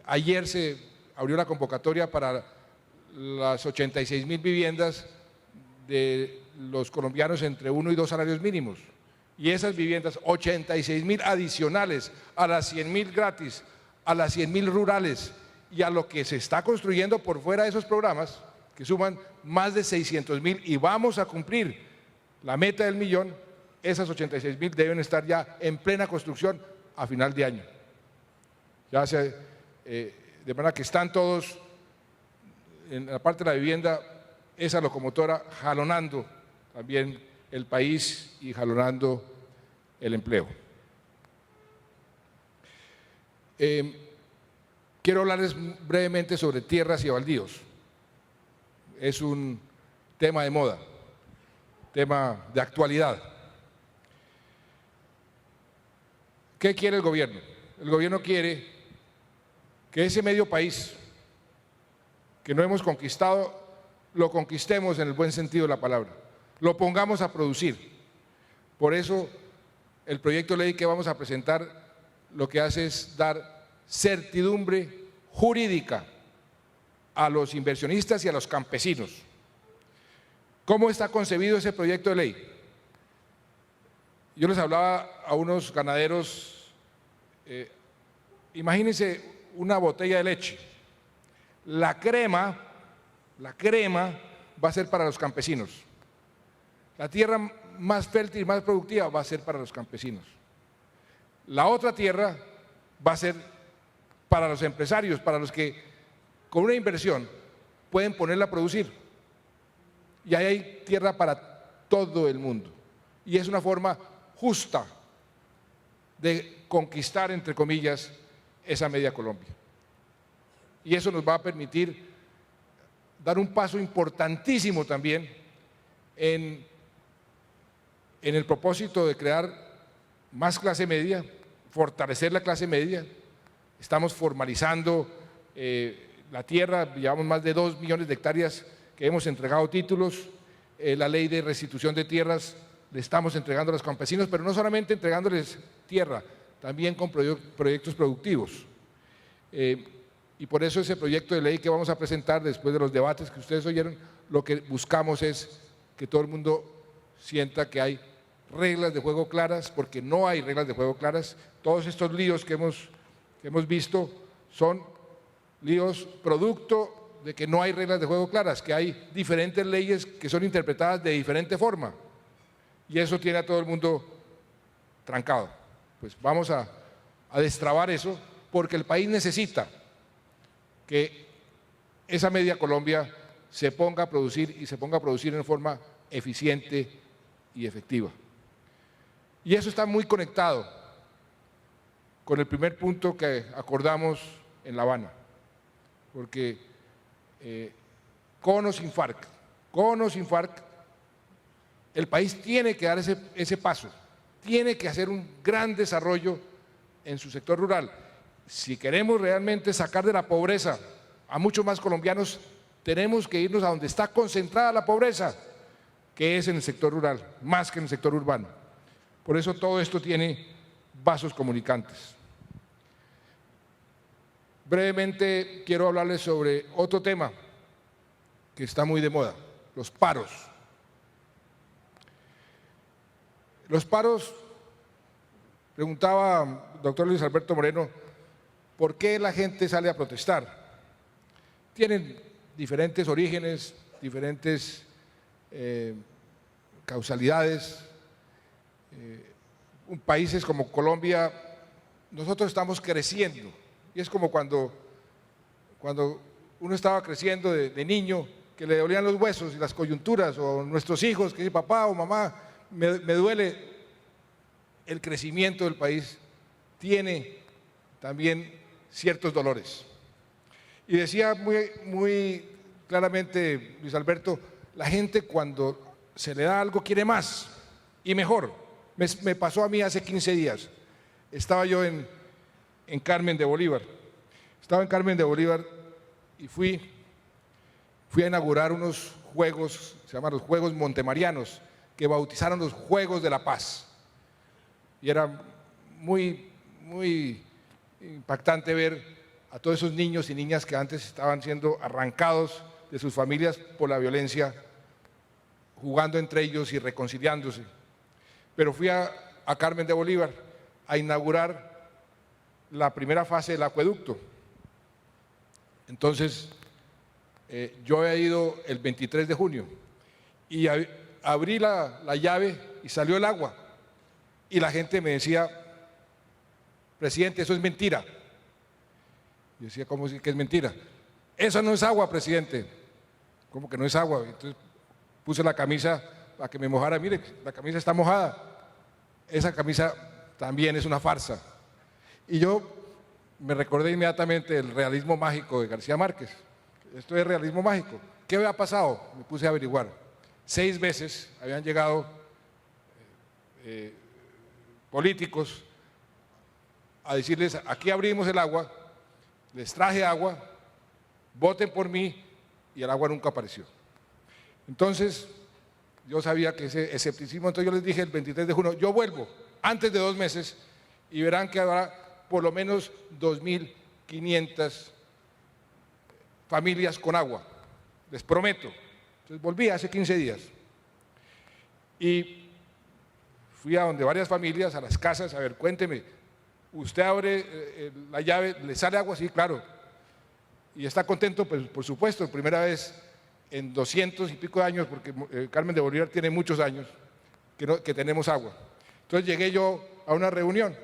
Ayer se abrió la convocatoria para las 86.000 viviendas de los colombianos entre 1 y 2 salarios mínimos. Y esas viviendas, 86.000 adicionales a las 100.000 gratis, a las 100.000 rurales y a lo que se está construyendo por fuera de esos programas, que suman más de 600.000 y vamos a cumplir la meta del millón. Esas 86.000 deben estar ya en plena construcción a final de año. De manera que están todos en la parte de la vivienda, esa locomotora jalonando también el país y jalonando el empleo. Quiero hablarles brevemente sobre tierras y baldíos. Es un tema de moda, tema de actualidad. ¿Qué quiere el gobierno? El gobierno quiere que ese medio país que no hemos conquistado, lo conquistemos en el buen sentido de la palabra, lo pongamos a producir. Por eso el proyecto de ley que vamos a presentar lo que hace es dar certidumbre jurídica a los inversionistas y a los campesinos. ¿Cómo está concebido ese proyecto de ley? Yo les hablaba a unos ganaderos, imagínense una botella de leche, la crema va a ser para los campesinos, la tierra más fértil y más productiva va a ser para los campesinos, la otra tierra va a ser para los empresarios, para los que con una inversión pueden ponerla a producir, y ahí hay tierra para todo el mundo, y es una forma justa de conquistar, entre comillas, esa media Colombia. Y eso nos va a permitir dar un paso importantísimo también en el propósito de crear más clase media, fortalecer la clase media. Estamos formalizando la tierra, llevamos más de 2 millones de hectáreas que hemos entregado títulos, la ley de restitución de tierras le estamos entregando a los campesinos, pero no solamente entregándoles tierra, también con proyectos productivos. Y por eso ese proyecto de ley que vamos a presentar después de los debates que ustedes oyeron, lo que buscamos es que todo el mundo sienta que hay reglas de juego claras, porque no hay reglas de juego claras. Todos estos líos que hemos visto son líos producto de que no hay reglas de juego claras, que hay diferentes leyes que son interpretadas de diferente forma. Y eso tiene a todo el mundo trancado. Pues vamos a destrabar eso, porque el país necesita que esa media Colombia se ponga a producir y se ponga a producir en forma eficiente y efectiva. Y eso está muy conectado con el primer punto que acordamos en La Habana, porque con o sin FARC, el país tiene que dar ese paso, tiene que hacer un gran desarrollo en su sector rural. Si queremos realmente sacar de la pobreza a muchos más colombianos, tenemos que irnos a donde está concentrada la pobreza, que es en el sector rural, más que en el sector urbano. Por eso todo esto tiene vasos comunicantes. Brevemente quiero hablarles sobre otro tema que está muy de moda, los paros. Los paros, preguntaba el doctor Luis Alberto Moreno, ¿por qué la gente sale a protestar? Tienen diferentes orígenes, diferentes causalidades. Países como Colombia, nosotros estamos creciendo, y es como cuando uno estaba creciendo de niño, que le dolían los huesos y las coyunturas, o nuestros hijos, que dicen papá o mamá, me duele. El crecimiento del país tiene también ciertos dolores. Y decía muy claramente Luis Alberto, la gente cuando se le da algo quiere más y mejor. Me pasó a mí hace 15 días, estaba yo en Carmen de Bolívar, y fui a inaugurar unos juegos, se llaman los Juegos Montemarianos, que bautizaron los Juegos de la Paz. Y era muy impactante ver a todos esos niños y niñas que antes estaban siendo arrancados de sus familias por la violencia, jugando entre ellos y reconciliándose. Pero fui a Carmen de Bolívar a inaugurar la primera fase del acueducto. Entonces, yo había ido el 23 de junio y abrí la llave y salió el agua. Y la gente me decía, presidente, eso es mentira. Yo decía, ¿cómo que es mentira? Eso no es agua, presidente. ¿Cómo que no es agua? Entonces puse la camisa para que me mojara. Mire, la camisa está mojada. Esa camisa también es una farsa. Y yo me recordé inmediatamente el realismo mágico de García Márquez. Esto es realismo mágico. ¿Qué había pasado? Me puse a averiguar. 6 veces habían llegado políticos a decirles, aquí abrimos el agua, les traje agua, voten por mí, y el agua nunca apareció. Entonces, yo sabía que ese escepticismo, entonces yo les dije el 23 de junio, yo vuelvo antes de 2 meses y verán que habrá por lo menos 2.500 familias con agua, les prometo. Entonces volví hace 15 días y fui a donde varias familias, a las casas, a ver, cuénteme, usted abre la llave, ¿le sale agua? Sí, claro. ¿Y está contento? Pues por supuesto, primera vez en 200 y pico de años, porque Carmen de Bolívar tiene muchos años que tenemos agua. Entonces llegué yo a una reunión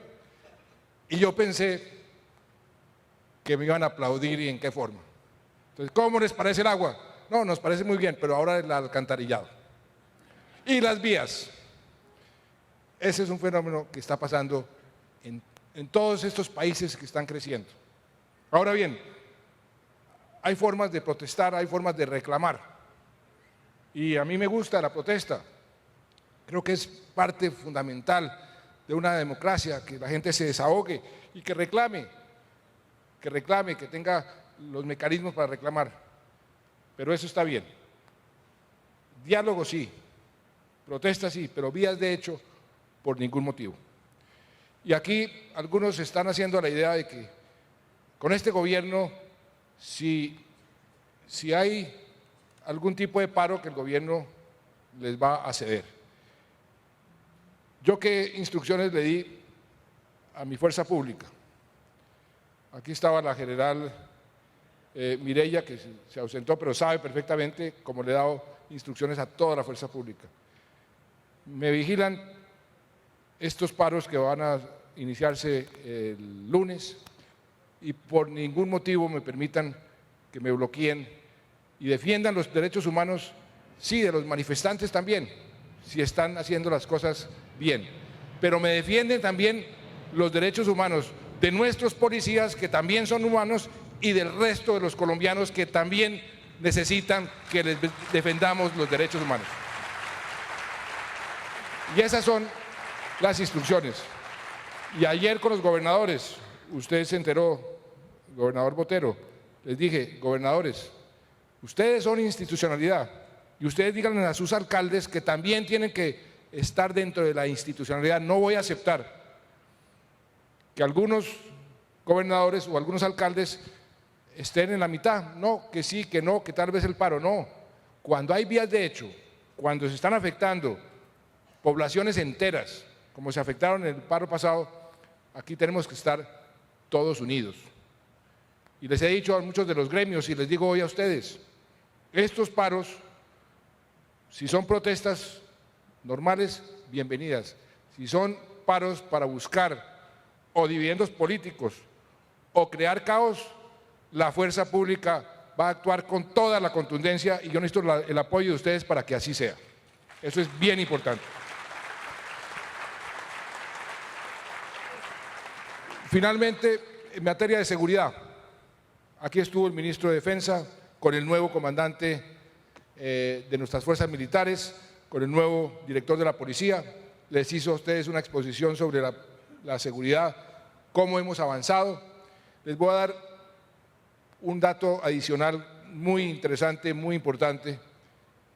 y yo pensé que me iban a aplaudir y en qué forma. Entonces, ¿cómo les parece el agua? No, nos parece muy bien, pero ahora el alcantarillado. Y las vías. Ese es un fenómeno que está pasando en todos estos países que están creciendo. Ahora bien, hay formas de protestar, hay formas de reclamar. Y a mí me gusta la protesta. Creo que es parte fundamental de una democracia, que la gente se desahogue y que reclame, que tenga los mecanismos para reclamar. Pero eso está bien. Diálogo sí, protesta sí, pero vías de hecho por ningún motivo. Y aquí algunos están haciendo la idea de que con este gobierno, si hay algún tipo de paro, que el gobierno les va a ceder. ¿Yo qué instrucciones le di a mi fuerza pública? Aquí estaba la general Mireya, que se ausentó, pero sabe perfectamente cómo le he dado instrucciones a toda la fuerza pública. Me vigilan estos paros que van a iniciarse el lunes y por ningún motivo me permitan que me bloqueen y defiendan los derechos humanos, sí, de los manifestantes también, si están haciendo las cosas bien, pero me defienden también los derechos humanos de nuestros policías, que también son humanos, y del resto de los colombianos que también necesitan que les defendamos los derechos humanos. Y esas son las instrucciones. Y ayer con los gobernadores, usted se enteró, gobernador Botero, les dije, gobernadores, ustedes son institucionalidad y ustedes díganle a sus alcaldes que también tienen que estar dentro de la institucionalidad. No voy a aceptar que algunos gobernadores o algunos alcaldes estén en la mitad, no, que sí, que no, que tal vez el paro, no. Cuando hay vías de hecho, cuando se están afectando poblaciones enteras, como se afectaron en el paro pasado, aquí tenemos que estar todos unidos. Y les he dicho a muchos de los gremios y les digo hoy a ustedes, estos paros, si son protestas normales, bienvenidas. Si son paros para buscar o dividendos políticos o crear caos, la fuerza pública va a actuar con toda la contundencia y yo necesito el apoyo de ustedes para que así sea. Eso es bien importante. Finalmente, en materia de seguridad, aquí estuvo el ministro de Defensa con el nuevo comandante de nuestras fuerzas militares, con el nuevo director de la policía. Les hizo a ustedes una exposición sobre la seguridad, cómo hemos avanzado. Les voy a dar un dato adicional muy interesante, muy importante,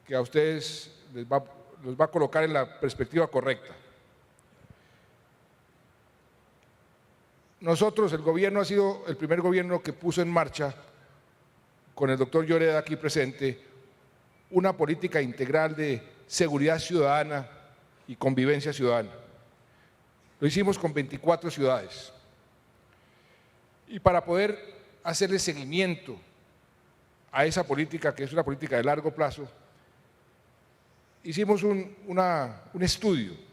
que a ustedes los va a colocar en la perspectiva correcta. Nosotros, el gobierno ha sido el primer gobierno que puso en marcha, con el doctor Lloreda aquí presente, una política integral de seguridad ciudadana y convivencia ciudadana. Lo hicimos con 24 ciudades. Y para poder hacerle seguimiento a esa política, que es una política de largo plazo, hicimos un estudio,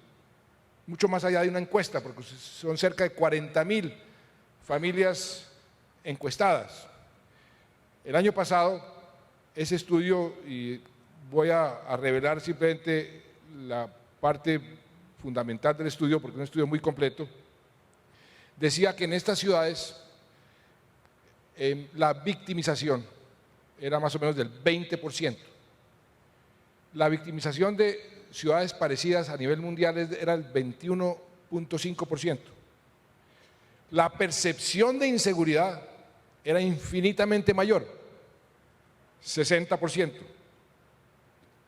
mucho más allá de una encuesta, porque son cerca de 40.000 familias encuestadas. El año pasado, ese estudio, y voy a revelar simplemente la parte fundamental del estudio, porque es un estudio muy completo, decía que en estas ciudades la victimización era más o menos del 20%. La victimización de ciudades parecidas a nivel mundial era el 21.5%. La percepción de inseguridad era infinitamente mayor, 60%.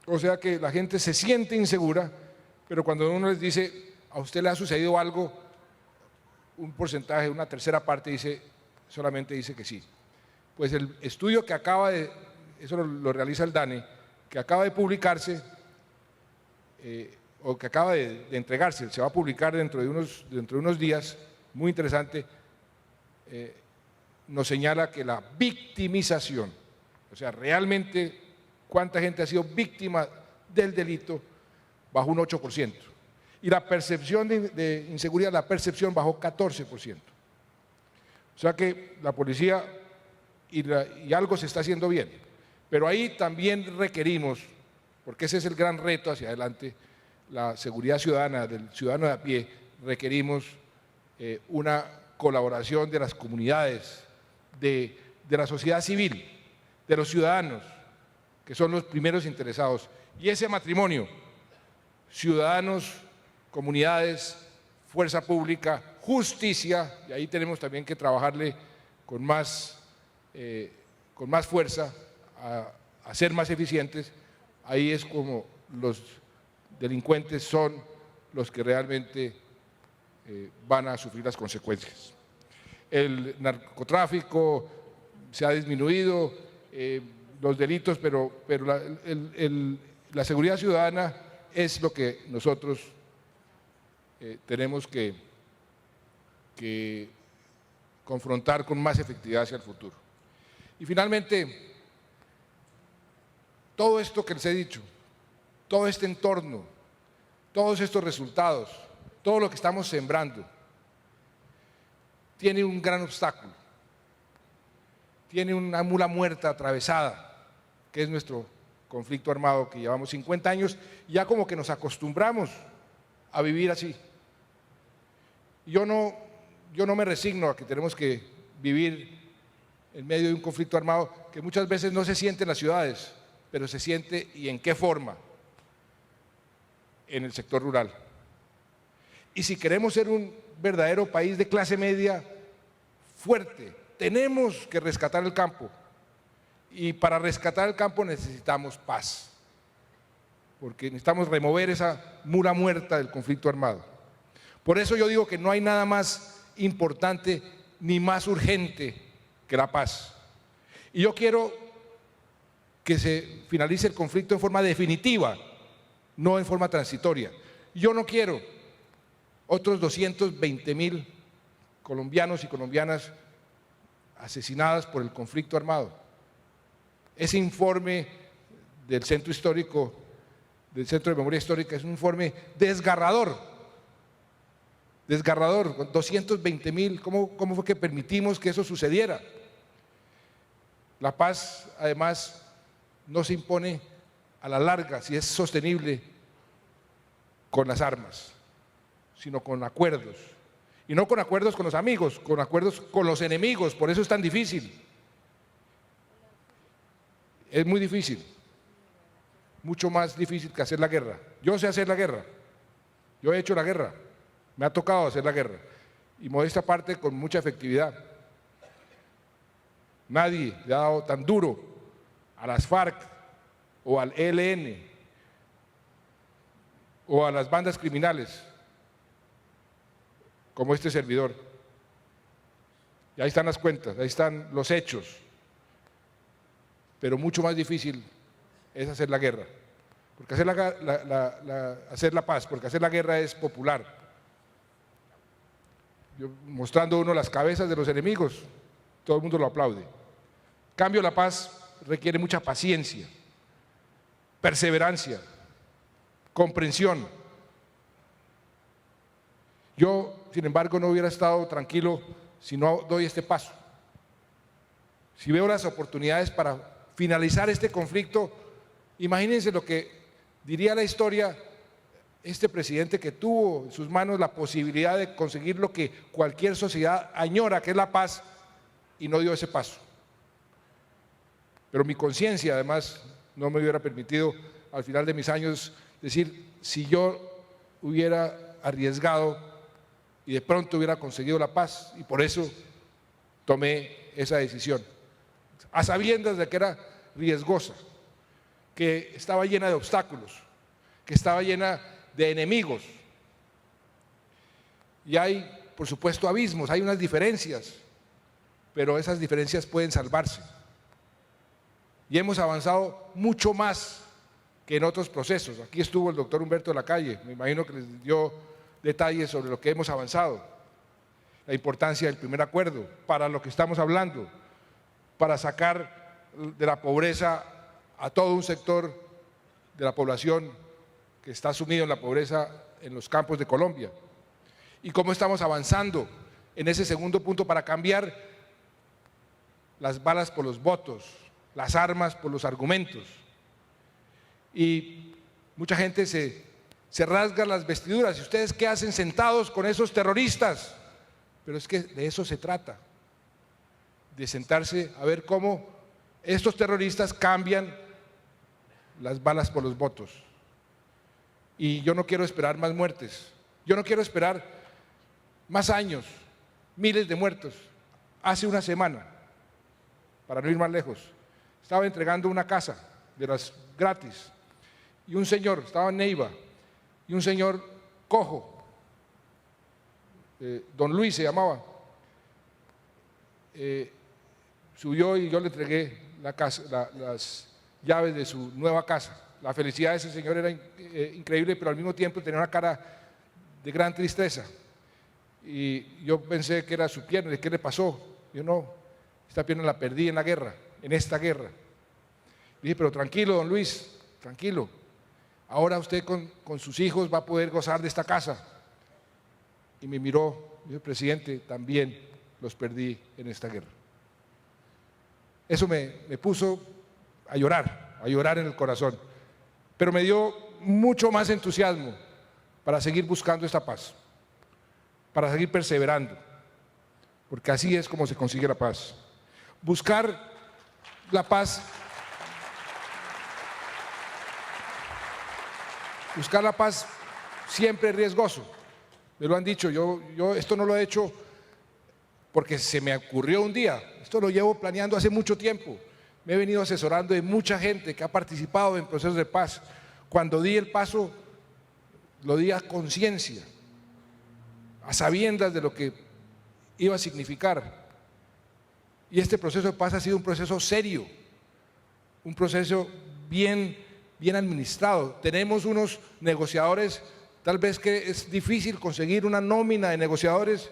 O sea que la gente se siente insegura, pero cuando uno les dice, a usted le ha sucedido algo, un porcentaje, una tercera parte solamente dice que sí. Pues el estudio que acaba de, eso lo realiza el DANE, que acaba de publicarse, o que acaba de entregarse, se va a publicar dentro de unos días, muy interesante, nos señala que la victimización, o sea, realmente cuánta gente ha sido víctima del delito, bajó un 8%. Y la percepción de inseguridad, la percepción bajó 14%. O sea que la policía y algo se está haciendo bien. Pero ahí también requerimos, porque ese es el gran reto hacia adelante, la seguridad ciudadana, del ciudadano de a pie, requerimos una colaboración de las comunidades, de la sociedad civil, de los ciudadanos, que son los primeros interesados. Y ese matrimonio, ciudadanos, comunidades, fuerza pública, justicia, y ahí tenemos también que trabajarle con más fuerza a ser más eficientes. Ahí es como los delincuentes son los que realmente van a sufrir las consecuencias. El narcotráfico se ha disminuido, los delitos, pero la seguridad ciudadana es lo que nosotros tenemos que confrontar con más efectividad hacia el futuro. Y finalmente, todo esto que les he dicho, todo este entorno, todos estos resultados, todo lo que estamos sembrando, tiene un gran obstáculo, tiene una mula muerta atravesada, que es nuestro conflicto armado que llevamos 50 años, y ya como que nos acostumbramos a vivir así. Yo yo no me resigno a que tenemos que vivir en medio de un conflicto armado que muchas veces no se siente en las ciudades, pero se siente, ¿y en qué forma? En el sector rural. Y si queremos ser un verdadero país de clase media fuerte, tenemos que rescatar el campo. Y para rescatar el campo necesitamos paz, porque necesitamos remover esa mula muerta del conflicto armado. Por eso yo digo que no hay nada más importante ni más urgente que la paz. Y yo quiero que se finalice el conflicto en forma definitiva, no en forma transitoria. Yo no quiero otros 220.000 colombianos y colombianas asesinadas por el conflicto armado. Ese informe del Centro Histórico, del Centro de Memoria Histórica, es un informe desgarrador, 220.000, ¿cómo fue que permitimos que eso sucediera? La paz, además, no se impone a la larga, si es sostenible, con las armas, sino con acuerdos. Y no con acuerdos con los amigos, con acuerdos con los enemigos, por eso es tan difícil. Es muy difícil, mucho más difícil que hacer la guerra. Yo sé hacer la guerra, yo he hecho la guerra, me ha tocado hacer la guerra, y modesta parte con mucha efectividad. Nadie le ha dado tan duro a las FARC o al ELN o a las bandas criminales como este servidor. Y ahí están las cuentas, ahí están los hechos. Pero mucho más difícil es hacer la guerra, porque hacer la paz, porque hacer la guerra es popular. Mostrando uno las cabezas de los enemigos, todo el mundo lo aplaude. En cambio, la paz requiere mucha paciencia, perseverancia, comprensión. Yo, sin embargo, no hubiera estado tranquilo si no doy este paso. Si veo las oportunidades para finalizar este conflicto, imagínense lo que diría la historia este presidente que tuvo en sus manos la posibilidad de conseguir lo que cualquier sociedad añora, que es la paz, y no dio ese paso. Pero mi conciencia, además, no me hubiera permitido al final de mis años decir, si yo hubiera arriesgado y de pronto hubiera conseguido la paz, y por eso tomé esa decisión, a sabiendas de que era riesgosa, que estaba llena de obstáculos, que estaba llena de enemigos. Y hay, por supuesto, abismos, hay unas diferencias, pero esas diferencias pueden salvarse. Y hemos avanzado mucho más que en otros procesos. Aquí estuvo el doctor Humberto Lacalle, me imagino que les dio detalles sobre lo que hemos avanzado, la importancia del primer acuerdo para lo que estamos hablando, para sacar de la pobreza a todo un sector de la población que está sumido en la pobreza en los campos de Colombia. Y cómo estamos avanzando en ese segundo punto para cambiar las balas por los votos, las armas por los argumentos. Y mucha gente se rasga las vestiduras. ¿Y ustedes qué hacen sentados con esos terroristas? Pero es que de eso se trata, de sentarse a ver cómo estos terroristas cambian las balas por los votos. Y yo no quiero esperar más muertes, yo no quiero esperar más años, miles de muertos. Hace una semana, para no ir más lejos, estaba entregando una casa de las gratis y un señor, estaba en Neiva, y un señor cojo, don Luis se llamaba, subió y yo le entregué las llaves de su nueva casa. La felicidad de ese señor era increíble, pero al mismo tiempo tenía una cara de gran tristeza. Y yo pensé que era su pierna, ¿qué le pasó? Yo no, esta pierna la perdí en la guerra, en esta guerra. Le dije, pero tranquilo, don Luis, tranquilo. Ahora usted con sus hijos va a poder gozar de esta casa. Y me miró, dijo, presidente, también los perdí en esta guerra. Eso me puso a llorar en el corazón, pero me dio mucho más entusiasmo para seguir buscando esta paz, para seguir perseverando. porque así es como se consigue la paz. Buscar la paz, siempre es riesgoso. Me lo han dicho, yo esto no lo he hecho porque se me ocurrió un día, esto lo llevo planeando hace mucho tiempo. Me he venido asesorando de mucha gente que ha participado en procesos de paz. Cuando di el paso, lo di a conciencia, a sabiendas de lo que iba a significar. Y este proceso de paz ha sido un proceso serio, un proceso bien administrado. Tenemos unos negociadores, tal vez que es difícil conseguir una nómina de negociadores,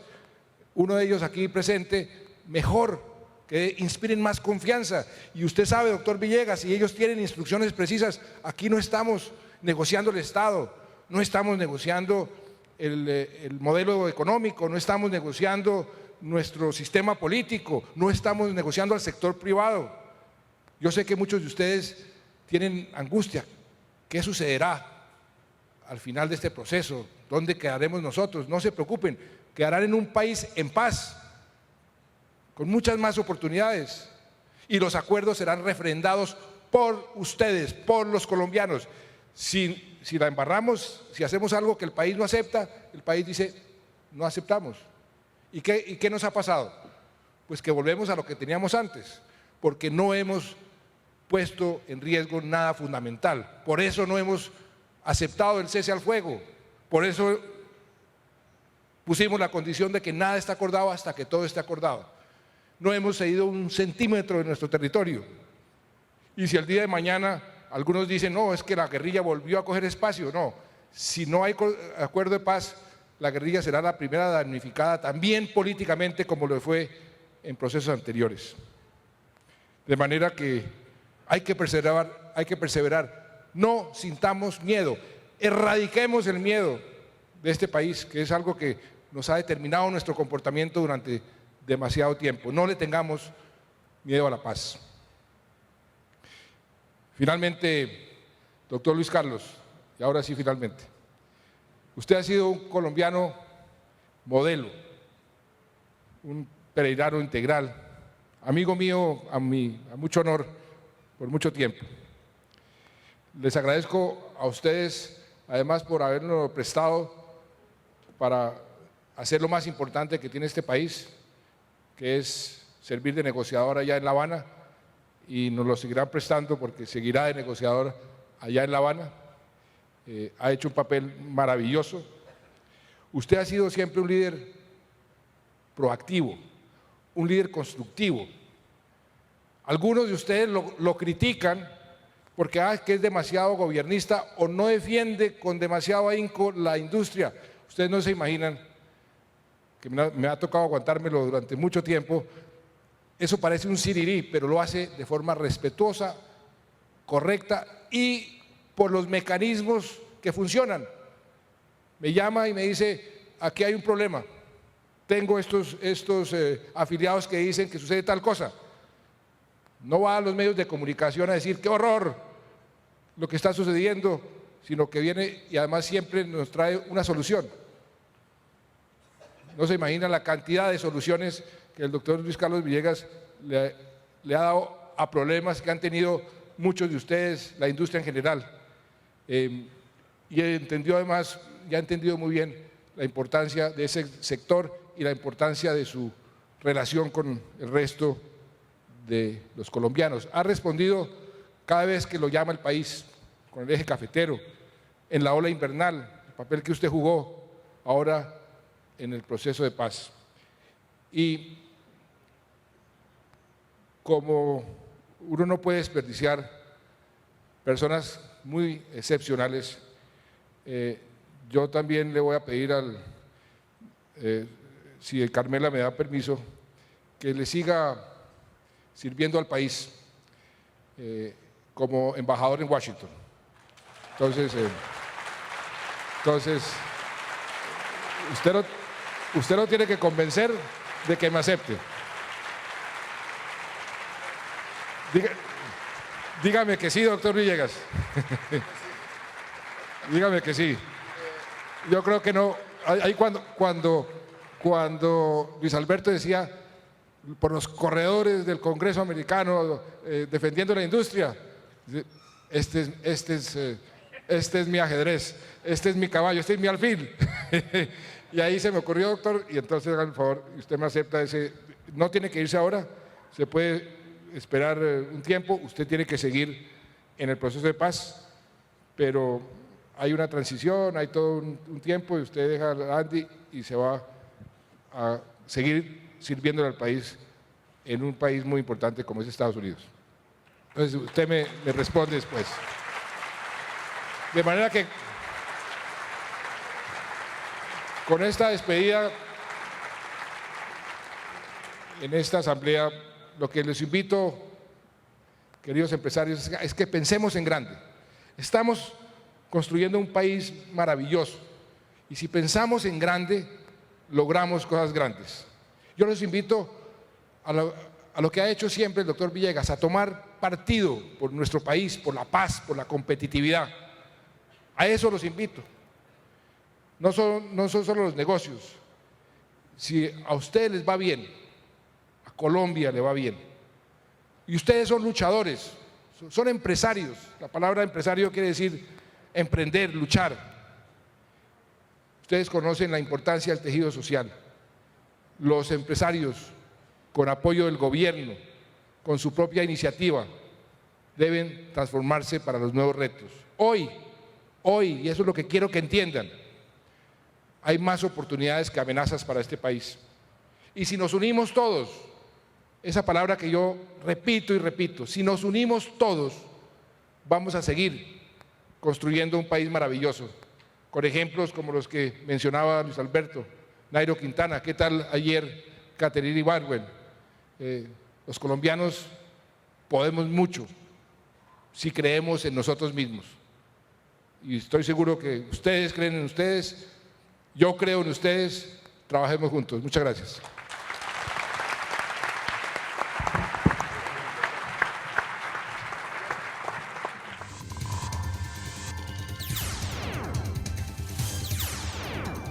uno de ellos aquí presente, mejor, que inspiren más confianza. Y usted sabe, doctor Villegas, si ellos tienen instrucciones precisas, aquí no estamos negociando el Estado, no estamos negociando el modelo económico, no estamos negociando nuestro sistema político, no estamos negociando al sector privado. Yo sé que muchos de ustedes tienen angustia. ¿Qué sucederá al final de este proceso? ¿Dónde quedaremos nosotros? No se preocupen, quedarán en un país en paz, con muchas más oportunidades, y los acuerdos serán refrendados por ustedes, por los colombianos. Si la embarramos, si hacemos algo que el país no acepta, el país dice, no aceptamos. ¿Y qué nos ha pasado? Pues que volvemos a lo que teníamos antes, porque no hemos puesto en riesgo nada fundamental. Por eso no hemos aceptado el cese al fuego, por eso pusimos la condición de que nada está acordado hasta que todo esté acordado. No hemos cedido un centímetro de nuestro territorio. Y si el día de mañana algunos dicen, no, es que la guerrilla volvió a coger espacio, no. Si no hay acuerdo de paz, la guerrilla será la primera damnificada también políticamente, como lo fue en procesos anteriores. De manera que hay que perseverar, no sintamos miedo, erradiquemos el miedo de este país, que es algo que nos ha determinado nuestro comportamiento durante demasiado tiempo. No le tengamos miedo a la paz. Finalmente, doctor Luis Carlos, y ahora sí finalmente, usted ha sido un colombiano modelo, un pereirano integral, amigo mío a mucho honor por mucho tiempo. Les agradezco a ustedes, además, por habernos prestado para hacer lo más importante que tiene este país, que es servir de negociador allá en La Habana, y nos lo seguirán prestando porque seguirá de negociador allá en La Habana. Ha hecho un papel maravilloso. Usted ha sido siempre un líder proactivo, un líder constructivo. Algunos de ustedes lo critican porque que es demasiado gobiernista o no defiende con demasiado ahínco la industria. Ustedes no se imaginan, que me ha tocado aguantármelo durante mucho tiempo, eso parece un sirirí, pero lo hace de forma respetuosa, correcta y por los mecanismos que funcionan. Me llama y me dice, aquí hay un problema, tengo estos afiliados que dicen que sucede tal cosa. No va a los medios de comunicación a decir, qué horror lo que está sucediendo, sino que viene y además siempre nos trae una solución. No se imaginan la cantidad de soluciones que el doctor Luis Carlos Villegas le ha dado a problemas que han tenido muchos de ustedes, la industria en general. Y entendió además, ya ha entendido muy bien la importancia de ese sector y la importancia de su relación con el resto de los colombianos. Ha respondido cada vez que lo llama el país, con el eje cafetero, en la ola invernal, el papel que usted jugó ahora en el proceso de paz. Y como uno no puede desperdiciar personas muy excepcionales, yo también le voy a pedir si Carmela me da permiso, que le siga sirviendo al país como embajador en Washington. Entonces usted no tiene que convencer de que me acepte. Dígame que sí, doctor Villegas. Dígame que sí. Yo creo que no. Ahí cuando cuando Luis Alberto decía por los corredores del Congreso americano defendiendo la industria, este es mi ajedrez, este es mi caballo, este es mi alfil. Y ahí se me ocurrió, doctor, y entonces hagan el favor, usted me acepta ese, no tiene que irse ahora, se puede esperar un tiempo, usted tiene que seguir en el proceso de paz, pero hay una transición, hay todo un tiempo y usted deja a Andy y se va a seguir sirviéndole al país en un país muy importante como es Estados Unidos. Entonces usted me responde después. De manera que con esta despedida en esta asamblea, lo que les invito, queridos empresarios, es que pensemos en grande. Estamos construyendo un país maravilloso y si pensamos en grande, logramos cosas grandes. Yo los invito a lo que ha hecho siempre el doctor Villegas, a tomar partido por nuestro país, por la paz, por la competitividad. A eso los invito. No son solo los negocios. Si a ustedes les va bien, a Colombia le va bien. Y ustedes son luchadores, son empresarios. La palabra empresario quiere decir emprender, luchar. Ustedes conocen la importancia del tejido social. Los empresarios, con apoyo del gobierno, con su propia iniciativa, deben transformarse para los nuevos retos. Hoy, y eso es lo que quiero que entiendan, hay más oportunidades que amenazas para este país. Y si nos unimos todos, esa palabra que yo repito y repito, si nos unimos todos, vamos a seguir construyendo un país maravilloso, con ejemplos como los que mencionaba Luis Alberto, Nairo Quintana, ¿qué tal ayer Catherine Ibargüen? Los colombianos podemos mucho si creemos en nosotros mismos. Y estoy seguro que ustedes creen en ustedes, yo creo en ustedes, trabajemos juntos. Muchas gracias.